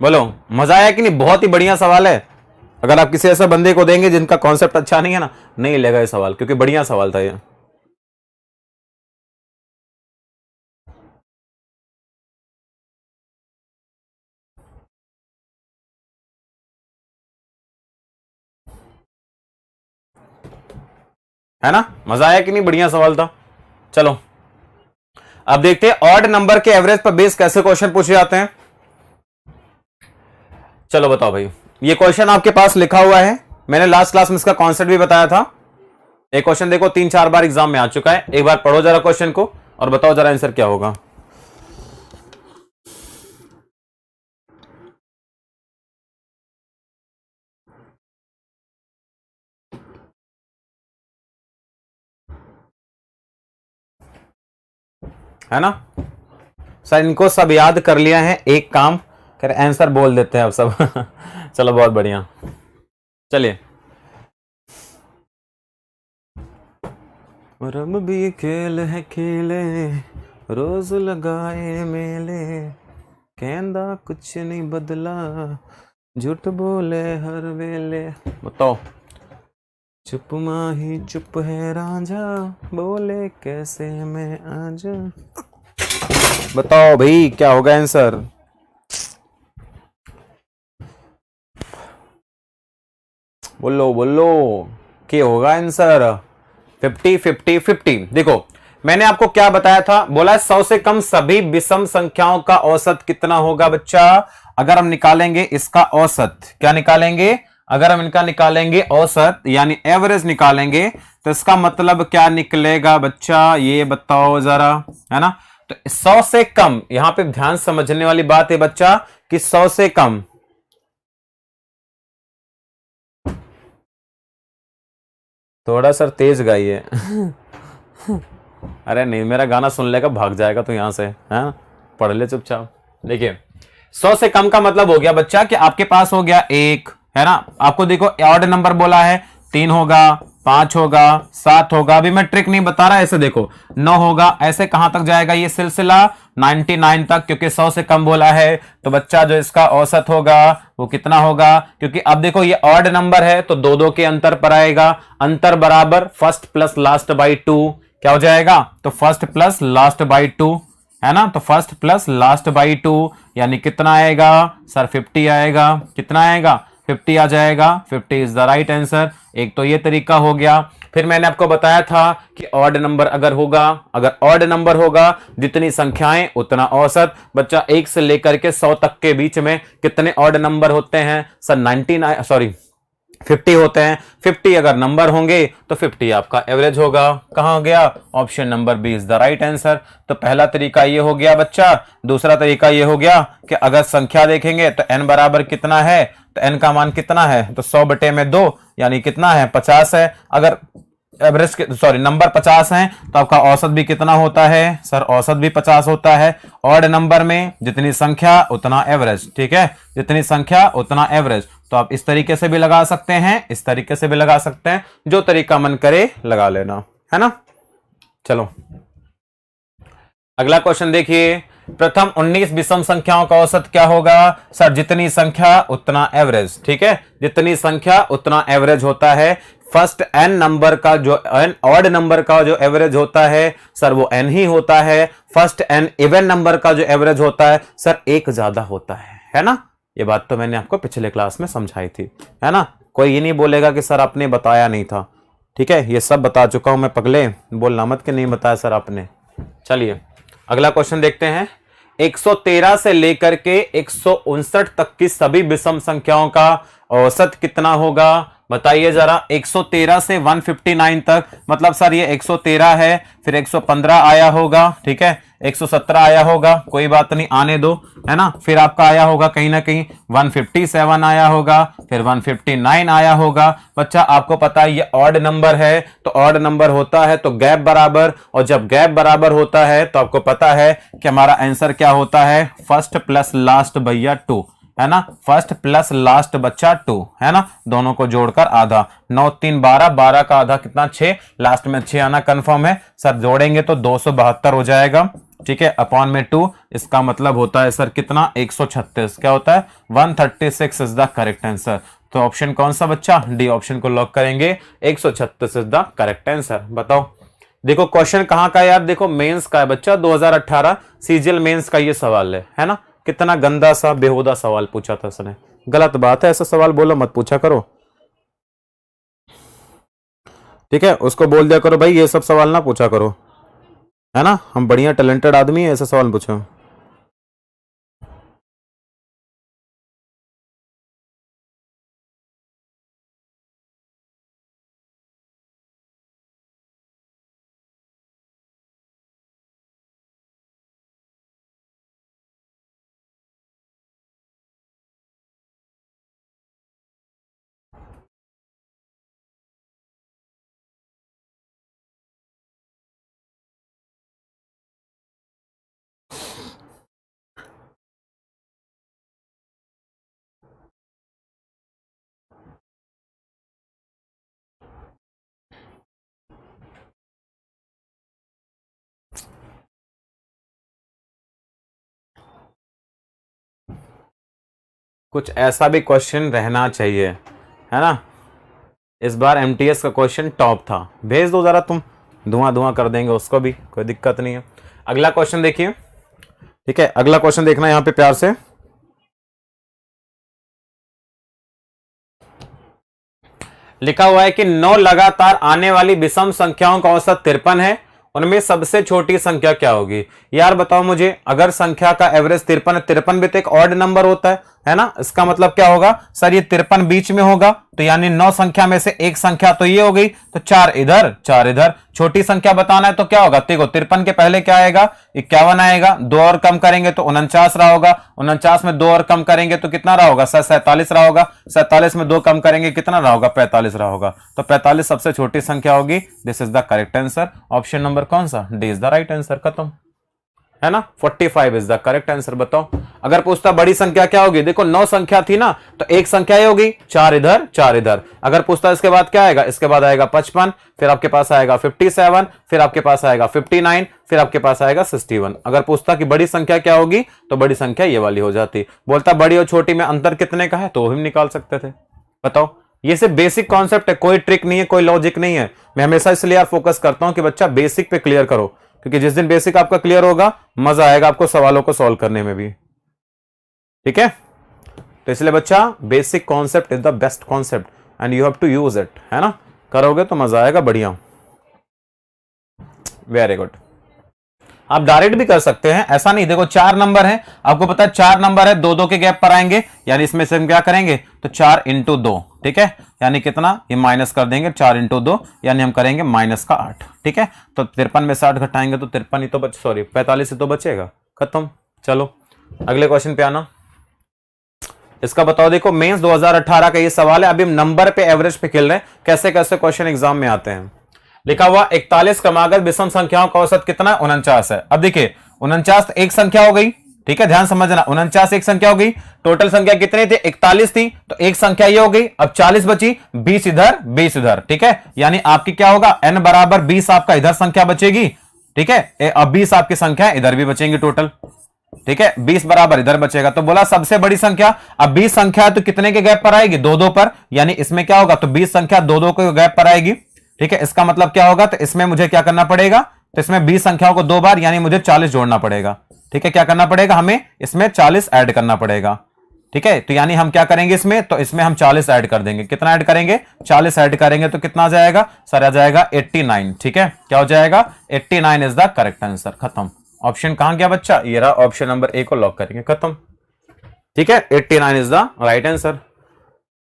बोलो, मजा आया कि नहीं? बहुत ही बढ़िया सवाल है। अगर आप किसी ऐसे बंदे को देंगे जिनका कॉन्सेप्ट अच्छा नहीं है ना, नहीं लेगा ये सवाल, क्योंकि बढ़िया सवाल था ये। है ना, मजा आया कि नहीं? बढ़िया सवाल था। चलो अब देखते हैं ऑड नंबर के एवरेज पर बेस कैसे क्वेश्चन पूछे जाते हैं। चलो बताओ भाई, ये क्वेश्चन आपके पास लिखा हुआ है, मैंने लास्ट क्लास में इसका कॉन्सेप्ट भी बताया था। एक क्वेश्चन देखो 3-4 बार एग्जाम में आ चुका है, एक बार पढ़ो जरा क्वेश्चन को और बताओ जरा आंसर क्या होगा। है ना सर, इनको सब याद कर लिया है, एक काम कर आंसर बोल देते हैं अब सब। चलो बहुत बढ़िया। चलिए, रब भी खेल है खेले, रोज लगाए मेले, कहंदा कुछ नहीं बदला, झूठ बोले हर वेले। बताओ। चुप माही चुप है रांझा, बोले कैसे मैं आज। बताओ भाई क्या होगा आंसर। बोलो बोलो, क्या होगा आंसर। 50 50 50। देखो मैंने आपको क्या बताया था, बोला 100 से कम सभी विषम संख्याओं का औसत कितना होगा बच्चा। अगर हम निकालेंगे इसका औसत, क्या निकालेंगे, अगर हम इनका निकालेंगे औसत यानी एवरेज निकालेंगे, तो इसका मतलब क्या निकलेगा बच्चा, ये बताओ जरा, है ना। तो 100 से कम, यहां पे ध्यान समझने वाली बात है बच्चा कि 100 से कम, थोड़ा सर तेज गाइए। अरे नहीं, मेरा गाना सुन लेगा भाग जाएगा तो यहां से, हाँ पढ़ ले चुपचाप। देखिए 100 से कम का मतलब हो गया बच्चा कि आपके पास हो गया एक, है ना। आपको देखो ऑड नंबर बोला है, 3 होगा, 5 होगा, 7 होगा। अभी मैं ट्रिक नहीं बता रहा, ऐसे देखो 9 होगा, ऐसे कहां तक जाएगा ये सिलसिला 99 तक, क्योंकि 100 से कम बोला है। तो बच्चा जो इसका औसत होगा वो कितना होगा, क्योंकि अब देखो ये ऑड नंबर है तो दो दो के अंतर पर आएगा, अंतर बराबर फर्स्ट प्लस लास्ट बाई 2, क्या हो जाएगा, तो फर्स्ट प्लस लास्ट बाई 2, है ना। तो फर्स्ट प्लस लास्ट बाई 2 यानी कितना आएगा सर, 50 आएगा। कितना आएगा, 50 आ जाएगा। 50 इज द राइट आंसर। एक तो ये तरीका हो गया। फिर मैंने आपको बताया था कि ऑड नंबर अगर होगा, अगर ऑड नंबर होगा, जितनी संख्याएं उतना औसत। बच्चा 1 से लेकर के 100 तक के बीच में कितने ऑड नंबर होते हैं सर, 99 सॉरी 50 होते हैं। 50 अगर नंबर होंगे तो 50 आपका एवरेज होगा। कहां हो गया, option number B is the right answer. तो पहला तरीका ये हो गया बच्चा। दूसरा तरीका ये हो गया कि अगर संख्या देखेंगे तो n बराबर कितना है, तो n का मान कितना है, तो 100 बटे में 2 यानी कितना है, 50 है। अगर एवरेज के सॉरी नंबर 50 हैं तो आपका औसत भी कितना होता है सर, औसत भी 50 होता है। ऑड नंबर में जितनी संख्या उतना एवरेज, ठीक है, जितनी संख्या उतना एवरेज। तो आप इस तरीके से भी लगा सकते हैं, इस तरीके से भी लगा सकते हैं, जो तरीका मन करे लगा लेना, है ना। चलो अगला क्वेश्चन देखिए। प्रथम 19 विषम संख्याओं का औसत क्या होगा सर, जितनी संख्या उतना एवरेज, ठीक है, जितनी संख्या उतना एवरेज होता है। फर्स्ट एन नंबर का जो एन ऑड नंबर का जो एवरेज होता है सर वो एन ही होता है। फर्स्ट एन इवन नंबर का जो एवरेज होता है सर एक ज्यादा होता है ना। ये बात तो मैंने आपको पिछले क्लास में समझाई थी, है ना। कोई ये नहीं बोलेगा कि सर आपने बताया नहीं था, ठीक है, ये सब बता चुका हूं मैं, पगले बोलना मत कि नहीं बताया सर आपने। चलिए अगला क्वेश्चन देखते हैं। 113 से लेकर के 159 तक की सभी विषम संख्याओं का औसत कितना होगा, बताइए जरा। 113 से 159 तक, मतलब सर ये 113 है, फिर 115 आया होगा, ठीक है, 117 आया होगा, कोई बात नहीं आने दो, है ना। फिर आपका आया होगा कहीं ना कहीं 157 आया होगा, फिर 159 आया होगा। बच्चा आपको पता है ये ऑड नंबर है, तो ऑड नंबर होता है तो गैप बराबर, और जब गैप बराबर होता है तो आपको पता है कि हमारा आंसर क्या होता है, फर्स्ट प्लस लास्ट भैया 2, है ना। फर्स्ट प्लस लास्ट बच्चा 2, है ना, दोनों को जोड़कर आधा। 9 3 12, 12 का आधा कितना 6, लास्ट में 6 आना कंफर्म है सर। जोड़ेंगे तो 272 हो जाएगा, ठीक है, अपॉन में 2, इसका मतलब होता है सर कितना 136, क्या होता है 136 इज द करेक्ट आंसर। तो ऑप्शन कौन सा बच्चा, डी ऑप्शन को लॉक करेंगे, 136 इज द करेक्ट आंसर। बताओ देखो क्वेश्चन कहां का है यार, देखो मेंस का है बच्चा, 2018 सीजीएल मेंस का ये सवाल है ना। कितना गंदा सा बेहुदा सवाल पूछा था उसने, गलत बात है, ऐसा सवाल बोलो मत पूछा करो, ठीक है। उसको बोल दिया करो भाई ये सब सवाल ना पूछा करो, है ना, हम बढ़िया टैलेंटेड आदमी है, ऐसा सवाल पूछो। कुछ ऐसा भी क्वेश्चन रहना चाहिए, है ना। इस बार एमटीएस का क्वेश्चन टॉप था, भेज दो जरा तुम, धुआं धुआं कर देंगे उसको भी, कोई दिक्कत नहीं है। अगला क्वेश्चन देखिए, ठीक है, अगला क्वेश्चन देखना यहां पे प्यार से। लिखा हुआ है कि 9 लगातार आने वाली विषम संख्याओं का औसत 53 है, उनमें सबसे छोटी संख्या क्या होगी। यार बताओ मुझे, अगर संख्या का एवरेज 53 है, 53 भी तो एक ऑड नंबर होता है ना। इसका मतलब क्या होगा सर, ये 53 बीच में होगा, तो यानी 9 संख्या में से एक संख्या तो ये हो गई, तो 4 इधर 4 इधर। छोटी संख्या बताना है तो क्या होगा, देखो 53 के पहले क्या आएगा, 51 आएगा, 2 और कम करेंगे तो 49 रहा होगा, 49 में 2 और कम करेंगे तो कितना रहा होगा सर, 47 रहा होगा, 47 में 2 कम करेंगे कितना रहा होगा, 45 रहा होगा। तो 45 सबसे छोटी संख्या होगी। This is the correct answer. Option number कौन सा, D is the right answer, खत्म, है ना। 45 इज द करेक्ट आंसर। बताओ अगर पूछता बड़ी संख्या क्या होगी, देखो 9 संख्या थी ना, तो एक संख्या ये होगी, 4 इधर 4 इधर। अगर पूछता इसके बाद क्या आएगा, इसके बाद आएगा 55, फिर आपके पास आएगा 57, फिर आपके पास आएगा 59, फिर आपके पास आएगा 61। अगर पूछता कि बड़ी संख्या क्या होगी, तो बड़ी संख्या ये वाली हो जाती। बोलता बड़ी और छोटी में अंतर कितने का है, तो वो भी निकाल सकते थे। बताओ, ये सिर्फ बेसिक कॉन्सेप्ट है, कोई ट्रिक नहीं है, कोई लॉजिक नहीं है। मैं हमेशा इसलिए यार फोकस करता हूं कि बच्चा बेसिक पे क्लियर करो, क्योंकि जिस दिन बेसिक आपका क्लियर होगा, मजा आएगा आपको सवालों को सॉल्व करने में भी, ठीक है। तो इसलिए बच्चा, basic concept is the best concept and you have to use it, है ना। करोगे तो मजा आएगा, बढ़िया, वेरी गुड। आप डायरेक्ट भी कर सकते हैं, ऐसा नहीं, देखो 4 नंबर है, आपको पता है 4 नंबर है, 2 2 के गैप पर आएंगे, यानी इसमें से हम क्या करेंगे, तो 4 इंटू 2, ठीक है, यानी कितना, ये माइनस कर देंगे, 4 इंटू 2 यानी हम करेंगे माइनस का 8, ठीक है। तो 53 में से 8 घटाएंगे तो 53 ही तो बच, सॉरी 45 ही तो बचेगा, खत्म। चलो अगले क्वेश्चन पे आना। इसका बताओ, देखो मेंस 2018 का ये सवाल है, अभी हम नंबर पे एवरेज पे खेल रहे हैं, कैसे कैसे क्वेश्चन एग्जाम में आते हैं। लिखा हुआ 41 क्रमागत विषम संख्याओं का औसत कितना, 49 है। अब देखिए 49 एक संख्या हो गई, ठीक है, ध्यान समझना, 49 एक संख्या हो गई। टोटल संख्या कितनी थी, 41 थी, तो एक संख्या ये हो गई। अब 40 बची, 20 इधर 20 इधर, ठीक है, यानी आपकी क्या होगा, n बराबर 20 आपका इधर संख्या बचेगी, ठीक है। अब 20 आपकी संख्या इधर भी बचेंगी टोटल, ठीक है, 20 बराबर इधर बचेगा। तो बोला सबसे बड़ी संख्या, अब 20 संख्या तो कितने के गैप पर आएगी, 2 2 पर, यानी इसमें क्या होगा, तो 20 संख्या 2 2 के गैप पर आएगी, ठीक है। इसका मतलब क्या होगा, तो इसमें मुझे क्या करना पड़ेगा, तो इसमें 20 संख्याओं को 2 बार, यानी मुझे 40 जोड़ना पड़ेगा, ठीक है। क्या करना पड़ेगा, हमें इसमें 40 ऐड करना पड़ेगा, ठीक है। तो यानी हम क्या करेंगे इसमें, तो इसमें हम 40 ऐड कर देंगे, कितना ऐड करेंगे, 40 ऐड करेंगे तो कितना आ जाएगा सर, आ जाएगा 89, ठीक है। क्या हो जाएगा, 89 इज द करेक्ट आंसर, खत्म। ऑप्शन कहां गया बच्चा, ये रहा, ऑप्शन नंबर ए को लॉक करेंगे, खत्म, ठीक है। 89 is the right answer.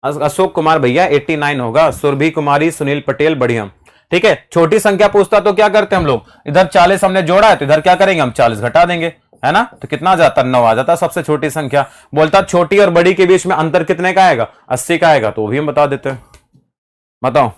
Ashok Kumar भैया 89 होगा, सुरभि कुमारी, सुनील पटेल, बढ़िया, ठीक है। छोटी संख्या पूछता तो क्या करते हम लोग, इधर 40 हमने जोड़ा है, तो इधर क्या करेंगे हम 40 घटा देंगे, है ना। तो कितना आ जाता, 9 आ जाता सबसे छोटी संख्या। बोलता छोटी और बड़ी के बीच में अंतर कितने का आएगा, 80 का आएगा, तो वो भी हम बता देते हैं। बताओ,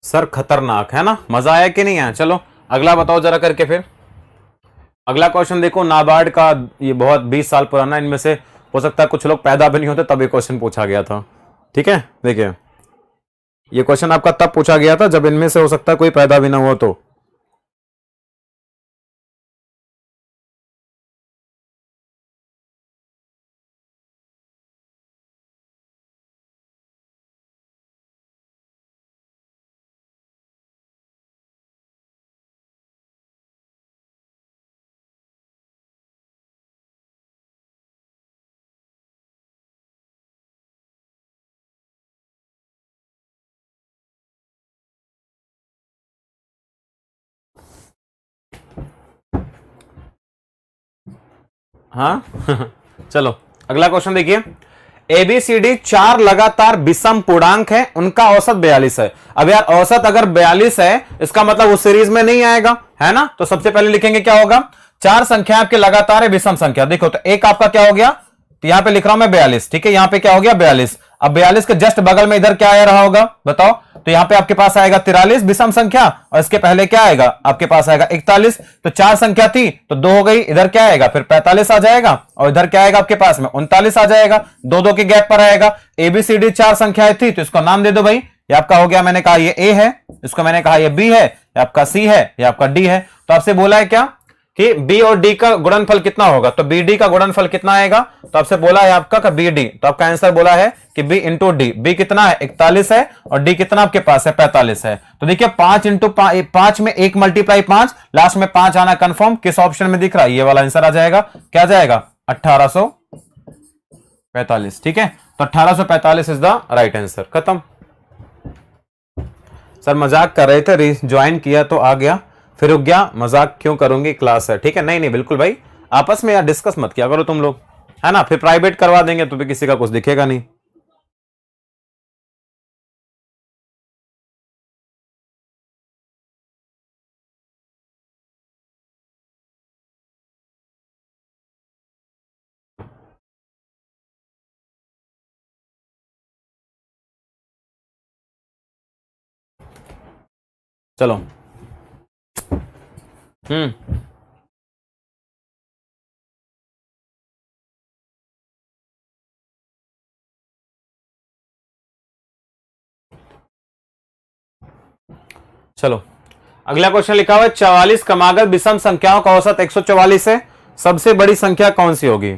सर खतरनाक है ना, मजा आया कि नहीं आया। चलो अगला बताओ जरा करके फिर। अगला क्वेश्चन देखो, नाबार्ड का, ये बहुत 20 साल पुराना, इनमें से हो सकता है कुछ लोग पैदा भी नहीं होते तब ये क्वेश्चन पूछा गया था, ठीक है। देखिए ये क्वेश्चन आपका तब पूछा गया था जब इनमें से हो सकता है कोई पैदा भी ना हुआ तो। हाँ चलो अगला क्वेश्चन देखिए। एबीसीडी चार लगातार विषम पूर्णांक है, उनका औसत 42 है। अब यार औसत अगर 42 है इसका मतलब उस सीरीज में नहीं आएगा, है ना। तो सबसे पहले लिखेंगे क्या होगा, चार संख्या आपके लगातार है विषम संख्या। देखो तो एक आपका क्या हो गया, तो यहां पे लिख रहा हूं मैं 42, ठीक है। यहां पे क्या हो गया 42। अब 42 के जस्ट बगल में इधर क्या आ रहा होगा बताओ, तो यहां पे आपके पास आएगा 43 विषम संख्या, और इसके पहले क्या आएगा आपके पास आएगा 41। तो चार संख्या थी तो दो हो गई, इधर क्या आएगा फिर 45 आ जाएगा, और इधर क्या आएगा आपके पास में 39 आ जाएगा, दो दो के गैप पर आएगा। एबीसीडी चार संख्याएं थी तो इसको नाम दे दो भाई। ये आपका हो गया, मैंने कहा ये ए है, इसको मैंने कहा ये बी है, ये आपका सी है, ये आपका डी है। तो आपसे बोला है क्या कि बी और डी का गुणनफल कितना होगा, तो बी डी का गुणनफल कितना आएगा, तो आपसे बोला है आपका का बी डी, तो आपका आंसर बोला है कि बी इंटू डी। बी कितना है 41 है, और डी कितना आपके पास है 45 है। तो देखिए 5 इंटू 5 में 1 मल्टीप्लाई 5, लास्ट में 5 आना कंफर्म। किस ऑप्शन में दिख रहा है, ये वाला आंसर आ जाएगा। क्या जाएगा 1845, ठीक है। तो 1845 इज द राइट आंसर। खत्म। सर मजाक कर रहे थे, ज्वाइन किया तो आ गया, फिर रुक गया। मजाक क्यों करूंगी, क्लास है, ठीक है। नहीं नहीं बिल्कुल भाई, आपस में यार डिस्कस मत किया करो तुम लोग, है ना। फिर प्राइवेट करवा देंगे तो फिर किसी का कुछ दिखेगा नहीं। चलो। हम्म। चलो अगला क्वेश्चन लिखा हुआ है 44 क्रमागत विषम संख्याओं का औसत 144 है, सबसे बड़ी संख्या कौन सी होगी।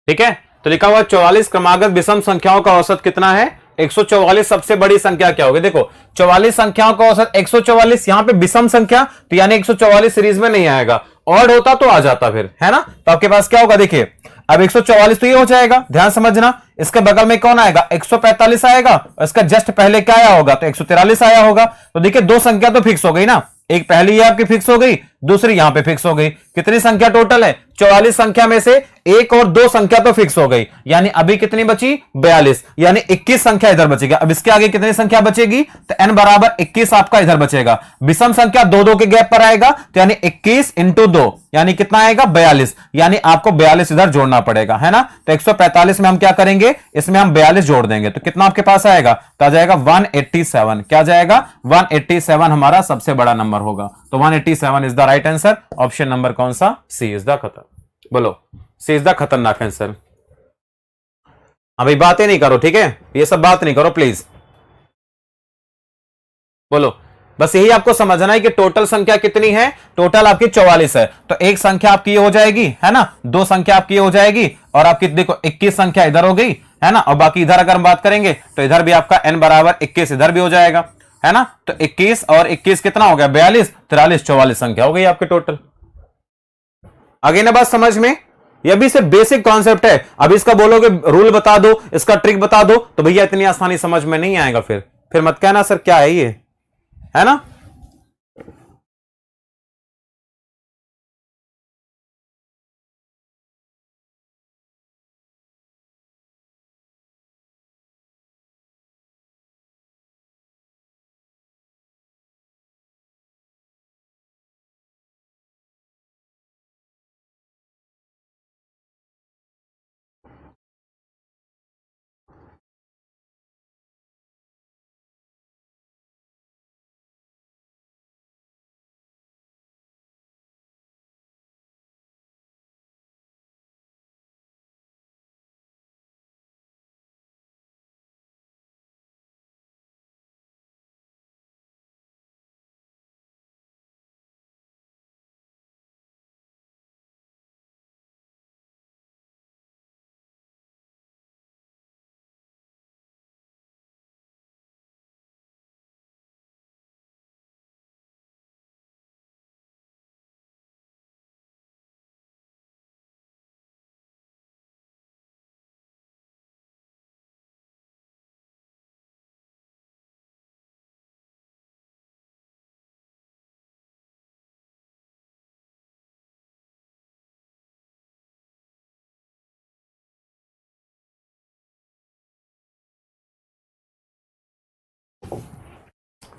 ठीक है, तो लिखा हुआ 44 क्रमागत विषम संख्याओं का औसत कितना है 144, सबसे बड़ी संख्या क्या होगी। देखो 44 संख्याओं का औसत 144, यहां पे विषम संख्या तो यानी 144 सीरीज में नहीं आएगा, ऑड होता तो आ जाता फिर, है ना। तो आपके पास क्या होगा देखिए, अब 144 तो ये हो जाएगा, ध्यान समझना। इसके बगल में कौन आएगा 145 आएगा, और इसका जस्ट पहले क्या आया होगा तो 143 आया होगा। तो देखिए दो संख्या तो फिक्स हो गई ना, एक पहली ये आपकी फिक्स हो गई, दूसरी यहां पे फिक्स हो गई। कितनी संख्या टोटल है 44 संख्या में से एक और दो संख्या तो फिक्स हो गई, यानी अभी कितनी बची 42, यानी 21 संख्या इधर बचेगी। अब इसके आगे कितनी संख्या बचेगी, तो n बराबर 21 आपका इधर बचेगा। विषम संख्या दो दो के गैप पर आएगा, तो यानी 21 इंटू 2 यानी कितना आएगा 42, यानी आपको 42 इधर जोड़ना पड़ेगा, है ना। तो 145 में हम क्या करेंगे, इसमें हम 42 जोड़ देंगे, तो कितना आपके पास आएगा, तो आ जाएगा 187। क्या जाएगा 187 हमारा सबसे बड़ा नंबर होगा। तो 187 is the right answer. Option number कौन सा, सी इज द खतर, बोलो सी इज द खतरनाक आंसर। अभी बातें नहीं करो, ठीक है, ये सब बात नहीं करो प्लीज, बोलो। बस यही आपको समझना है कि टोटल संख्या कितनी है, टोटल आपकी 44 है। तो एक संख्या आपकी ये हो जाएगी, है ना, दो संख्या आपकी ये हो जाएगी, और आपकी देखो 21 संख्या इधर हो गई, है ना। और बाकी इधर अगर हम बात करेंगे तो इधर भी आपका n बराबर 21 इधर भी हो जाएगा, है ना। तो 21 और 21 कितना हो गया 42, 43, 44 संख्या हो गई आपके टोटल। आगे ना बात समझ में, यह भी सिर्फ बेसिक कॉन्सेप्ट है। अब इसका बोलोगे रूल बता दो, इसका ट्रिक बता दो, तो भैया इतनी आसानी समझ में नहीं आएगा। फिर मत कहना सर क्या है ये, है ना।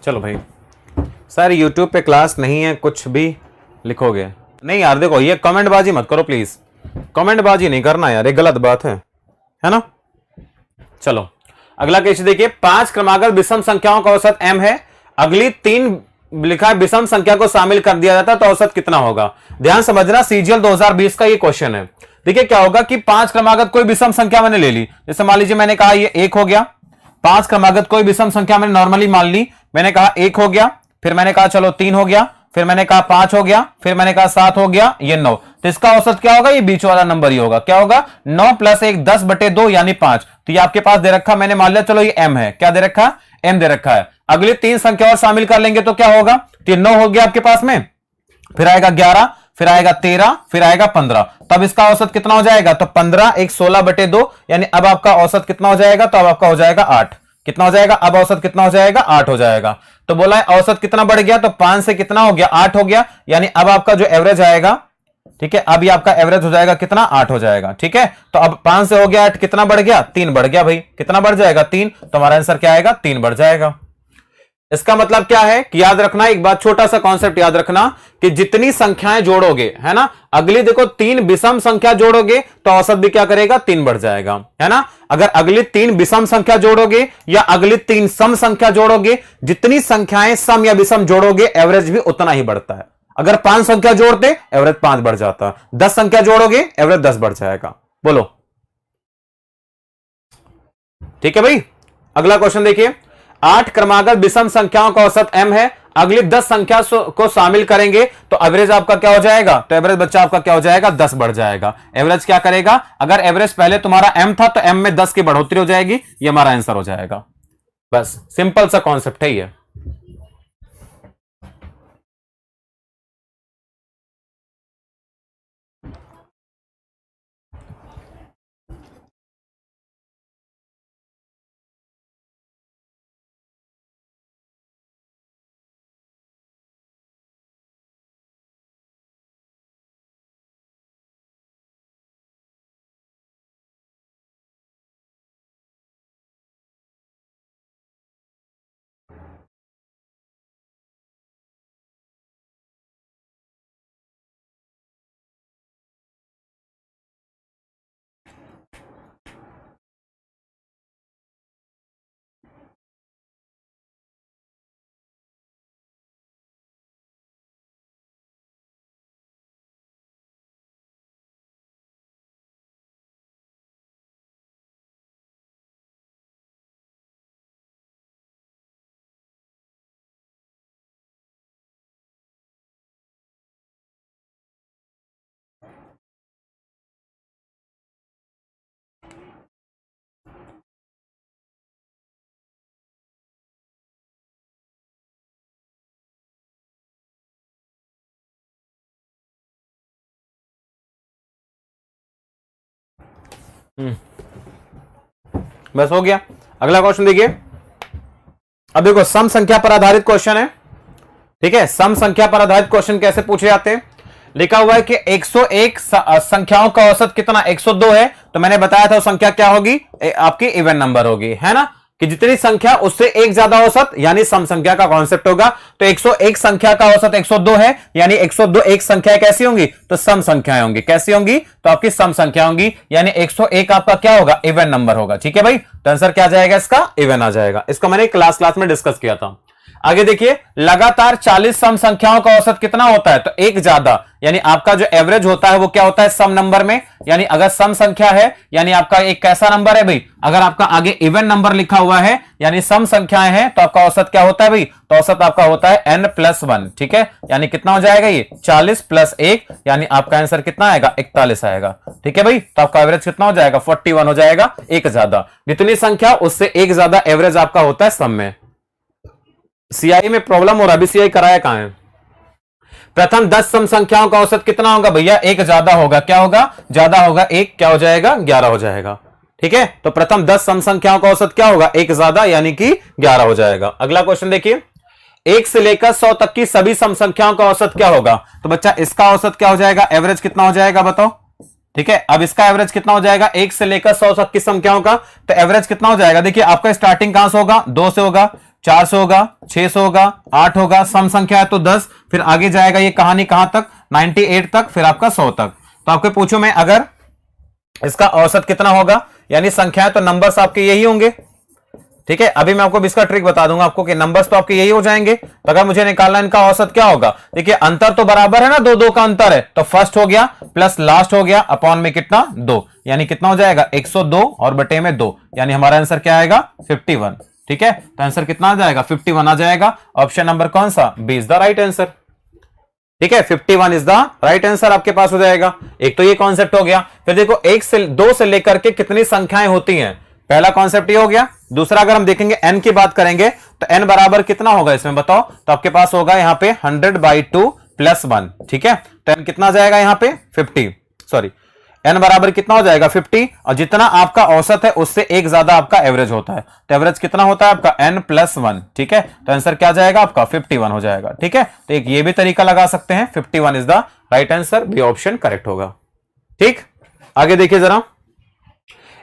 चलो भाई सर यूट्यूब पे क्लास नहीं है, कुछ भी लिखोगे नहीं यार। देखो ये कमेंट बाजी मत करो प्लीज, कमेंट बाजी नहीं करना यार, ये गलत बात है ना। चलो अगला क्वेश्चन देखिए, 5 क्रमागत विषम संख्याओं का औसत m है, अगली 3 लिखा है विषम संख्या को शामिल कर दिया जाता है तो औसत कितना होगा। ध्यान समझना, सीजीएल 2020 का ये क्वेश्चन है। देखिए क्या होगा कि 5 क्रमागत कोई विषम संख्या मैंने ले ली, जैसे मान लीजिए मैंने कहा ये 1 हो गया। 5 क्रमागत कोई विषम संख्या मैंने नॉर्मली मान ली, मैंने कहा 1 हो गया, फिर मैंने कहा चलो 3 हो गया, फिर मैंने कहा 5 हो गया, फिर मैंने कहा 7 हो गया, ये 9। तो इसका औसत क्या होगा, ये बीच वाला नंबर ही होगा। क्या होगा, 9 + 1 10/2 यानी 5। तो ये आपके पास दे रखा, मैंने मान लिया चलो ये m है। क्या दे रखा, m दे रखा है। अगली 3 संख्या और शामिल कर लेंगे तो क्या होगा, 9 हो गया आपके पास में, फिर आएगा 11, फिर आएगा 13, फिर आएगा 15। तब इसका औसत कितना हो जाएगा, तो 15 1 16/2 यानी अब आपका औसत कितना हो जाएगा, तो अब आपका हो जाएगा 8। कितना हो जाएगा, अब औसत कितना हो जाएगा, 8 हो जाएगा। तो बोला है औसत कितना बढ़ गया, तो 5 से कितना हो गया, 8 हो गया, यानी अब आपका जो एवरेज आएगा, ठीक है, अब ये आपका एवरेज हो जाएगा कितना, 8 हो जाएगा। ठीक है, तो अब 5 से हो गया 8, कितना बढ़ गया, 3 बढ़ गया भाई। कितना बढ़ जाएगा, 3। तो हमारा आंसर क्या आएगा, 3 बढ़ जाएगा। इसका मतलब क्या है कि याद रखना, एक बात छोटा सा कॉन्सेप्ट याद रखना कि जितनी संख्याएं जोड़ोगे, है ना, अगली देखो 3 विषम संख्या जोड़ोगे तो औसत भी क्या करेगा, 3 बढ़ जाएगा, है ना। अगर अगली 3 विषम संख्या जोड़ोगे या अगली 3 सम संख्या जोड़ोगे, जितनी संख्याएं सम या विषम जोड़ोगे एवरेज भी उतना ही बढ़ता है। अगर 5 संख्या जोड़ते एवरेज 5 बढ़ जाता, 10 संख्या जोड़ोगे एवरेज 10 बढ़ जाएगा। बोलो ठीक है भाई। अगला क्वेश्चन देखिए, 8 क्रमागत विषम संख्याओं का औसत m है, अगली 10 संख्या को शामिल करेंगे तो एवरेज आपका क्या हो जाएगा, तो एवरेज बच्चा आपका क्या हो जाएगा, 10 बढ़ जाएगा। एवरेज क्या करेगा, अगर एवरेज पहले तुम्हारा m था तो m में 10 की बढ़ोतरी हो जाएगी, ये हमारा आंसर हो जाएगा। बस सिंपल सा कॉन्सेप्ट है ये। बस हो गया। अगला क्वेश्चन देखिए, अब देखो सम संख्या पर आधारित क्वेश्चन है, ठीक है। सम संख्या पर आधारित क्वेश्चन कैसे पूछे जाते हैं, लिखा हुआ है कि 101 संख्याओं का औसत कितना 102 है, तो मैंने बताया था वो संख्या क्या होगी, आपकी इवन नंबर होगी, है ना, कि जितनी संख्या उससे एक ज्यादा औसत यानी सम संख्या का कॉन्सेप्ट होगा। तो 101 संख्या का औसत 102 है, यानी 102 एक संख्या कैसी होंगी, तो सम संख्याएं होंगी। कैसी होंगी, तो आपकी सम संख्या होंगी, यानी 101 आपका क्या होगा, इवन नंबर होगा। ठीक है भाई, तो आंसर क्या आ जाएगा इसका, इवन आ जाएगा। इसको मैंने क्लास में डिस्कस किया था। आगे देखिए, लगातार 40 सम संख्याओं का औसत कितना होता है, तो एक ज्यादा, यानी आपका जो एवरेज होता है वो क्या होता है, सम नंबर में। यानी अगर सम संख्या है यानी आपका एक कैसा नंबर है भाई, अगर आपका आगे इवन नंबर लिखा हुआ है यानी सम संख्याएं हैं तो आपका औसत क्या होता है भाई, तो औसत आपका होता है n+1। ठीक है, यानी कितना हो जाएगा ये 40 + 1, यानी आपका आंसर कितना आएगा, 41 आएगा। ठीक है भाई, तो आपका एवरेज कितना हो जाएगा, 41 हो जाएगा, एक ज्यादा। जितनी संख्या उससे एक ज्यादा एवरेज आपका होता है सम में। सीआई में प्रॉब्लम हो रहा है, अभी सीआई कराया कहां है। प्रथम 10 सम संख्याओं का औसत कितना होगा भैया, एक ज्यादा होगा। क्या होगा, ज्यादा होगा, एक क्या हो जाएगा, 11 हो जाएगा। ठीक है, तो प्रथम 10 सम संख्याओं का औसत क्या होगा, एक ज्यादा, यानी कि 11 हो जाएगा। अगला क्वेश्चन देखिए, 1 से लेकर 100 तक की सभी सम संख्याओं का औसत क्या होगा, तो बच्चा इसका औसत क्या हो जाएगा, एवरेज कितना हो जाएगा बताओ। ठीक है, अब इसका एवरेज कितना हो जाएगा, 1 से लेकर 100 तक की संख्याओं का, तो एवरेज कितना हो जाएगा। देखिए आपका स्टार्टिंग कहां से होगा, 2 से होगा, 400 होगा, 600 होगा, 8 होगा, सम संख्या है तो 10, फिर आगे जाएगा ये कहानी कहां तक, 98 तक, फिर आपका 100 तक। तो आपको पूछूं मैं अगर इसका औसत कितना होगा, यानी संख्याएं तो नंबर्स आपके यही होंगे, ठीक है। अभी मैं आपको इसका ट्रिक बता दूंगा आपको कि नंबर्स तो आपके यही हो जाएंगे। तो अगर मुझे निकालना इनका औसत क्या होगा, देखिए अंतर तो बराबर है ना, दो दो का अंतर है, तो फर्स्ट हो गया प्लस लास्ट हो गया अपॉन में कितना 2, यानी कितना हो जाएगा 102 और बटे में 2, यानी हमारा आंसर क्या आएगा 51, ठीक है। तो आंसर कितना आ जाएगा 51 आ जाएगा। ऑप्शन नंबर कौन सा, B is the right answer, ठीक है। 51 इज द राइट आंसर आपके पास हो जाएगा। एक तो ये कॉन्सेप्ट हो गया। फिर देखो 1 से 2 से लेकर के कितनी संख्याएं होती हैं, पहला कॉन्सेप्ट ये हो गया। दूसरा अगर हम देखेंगे n की बात करेंगे तो n बराबर कितना होगा इसमें बताओ, तो आपके पास होगा यहां पे 100/2 + 1, ठीक है। तो n कितना जाएगा यहां पे 50, सॉरी n बराबर कितना हो जाएगा 50, और जितना आपका औसत है उससे एक ज्यादा आपका एवरेज होता है, तो एवरेज कितना होता है आपका n + 1, ठीक है। तो आंसर क्या जाएगा आपका 51 हो जाएगा, ठीक है। तो एक ये भी तरीका लगा सकते हैं, 51 is the right answer, B option correct होगा, ठीक। आगे देखिए जरा,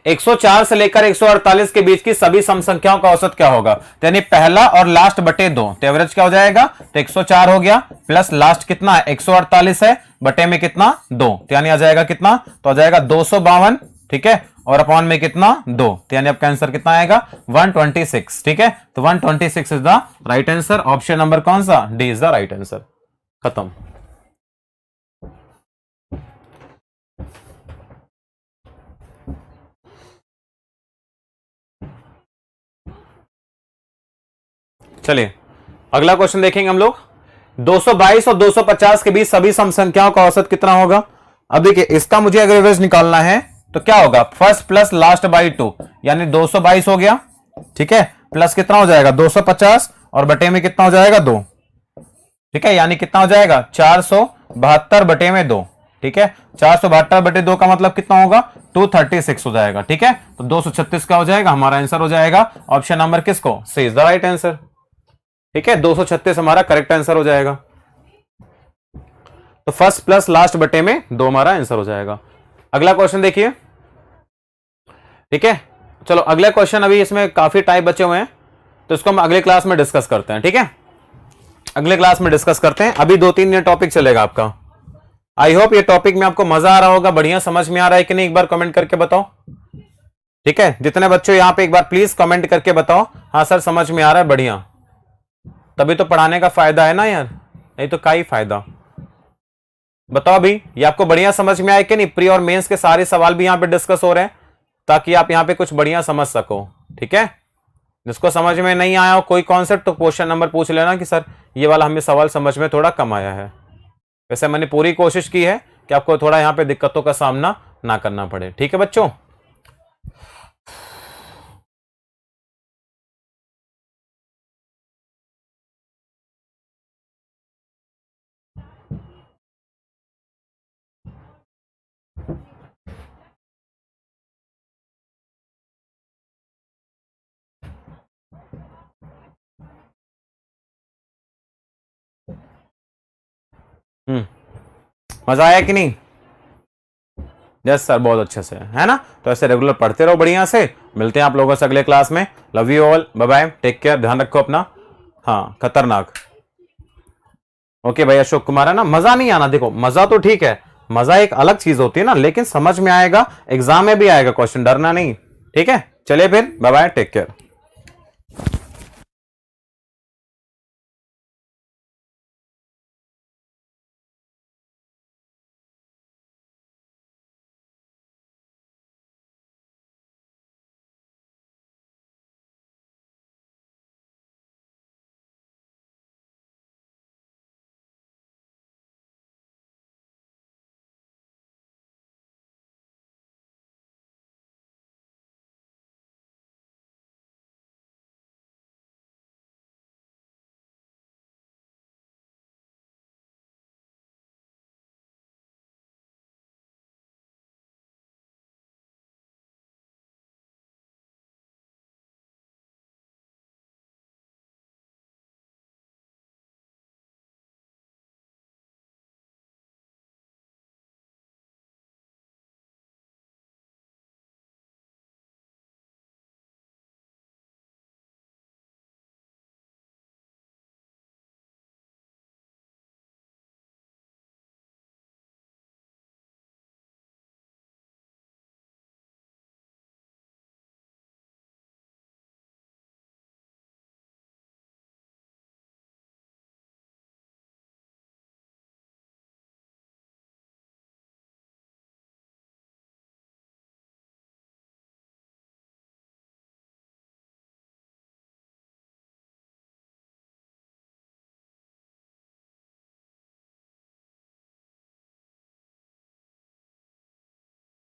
104 से लेकर 148 के बीच की सभी सम संख्याओं का औसत क्या होगा, तो यानी पहला और लास्ट बटे 2, तो एवरेज क्या हो जाएगा, तो 104 हो गया प्लस लास्ट कितना है 148 है, बटे में कितना 2, तो यानी आ जाएगा कितना, तो आ जाएगा 252, ठीक है, और अपॉन में कितना 2, तो यानी आपका आंसर कितना आएगा 126, ठीक है। तो 126 is the right answer. Option number कौन सा, D is the right answer, खत्म। चलिए अगला क्वेश्चन देखेंगे हम लोग। 222 और 250 के बीच सभी सम संख्याओं का औसत कितना होगा। अब देखिए इसका मुझे अगर एवरेज निकालना है तो क्या होगा, फर्स्ट प्लस लास्ट बाई 2, यानी 222 हो गया, ठीक है, प्लस कितना हो जाएगा 250 और बटे में कितना हो जाएगा 2, ठीक है, यानी कितना हो जाएगा 472 बटे में 2, ठीक है। 472 बटे 2 का मतलब कितना होगा 236 हो जाएगा, ठीक है। तो 236 का हो जाएगा हमारा आंसर हो जाएगा ऑप्शन नंबर किसको, सी इज द राइट आंसर, ठीक है। 236 हमारा करेक्ट आंसर हो जाएगा। तो फर्स्ट प्लस लास्ट बटे में 2 हमारा आंसर हो जाएगा। अगला क्वेश्चन देखिए, ठीक है। चलो अगला क्वेश्चन, अभी इसमें काफी टाइप बचे हुए हैं तो इसको हम अगले क्लास में डिस्कस करते हैं, ठीक है, अगले क्लास में डिस्कस करते हैं। अभी 2-3 ये टॉपिक चलेगा आपका। आई होप ये टॉपिक में आपको मजा आ रहा होगा, बढ़िया समझ में आ रहा है कि नहीं, एक बार कमेंट करके बताओ, ठीक है। जितने बच्चों यहां पे एक बार प्लीज कमेंट करके बताओ, हाँ सर समझ में आ रहा है, बढ़िया, तभी तो पढ़ाने का फायदा है ना यार, नहीं तो क्या ही फायदा। बताओ अभी ये आपको बढ़िया समझ में आए कि नहीं, प्री और मेंस के सारे सवाल भी यहां पे डिस्कस हो रहे हैं ताकि आप यहां पे कुछ बढ़िया समझ सको, ठीक है। जिसको समझ में नहीं आया हो कोई कॉन्सेप्ट तो क्वेश्चन नंबर पूछ लेना कि सर ये वाला हमें सवाल समझ में थोड़ा कम आया है। वैसे मैंने पूरी कोशिश की है कि आपको थोड़ा यहां पे दिक्कतों का सामना ना करना पड़े, ठीक है बच्चों। मजा आया कि नहीं, यस सर बहुत अच्छे से, है ना। तो ऐसे रेगुलर पढ़ते रहो बढ़िया से। मिलते हैं आप लोगों से अगले क्लास में। Love you all, bye bye, take care, ध्यान रखो अपना। हाँ खतरनाक, ओके भाई अशोक कुमार, है ना। मजा नहीं आना, देखो मजा तो ठीक है, मजा एक अलग चीज होती है ना, लेकिन समझ में आएगा, एग्जाम में भी आएगा क्वेश्चन, डरना नहीं, ठीक है। चलिए फिर बाय बाय, टेक केयर।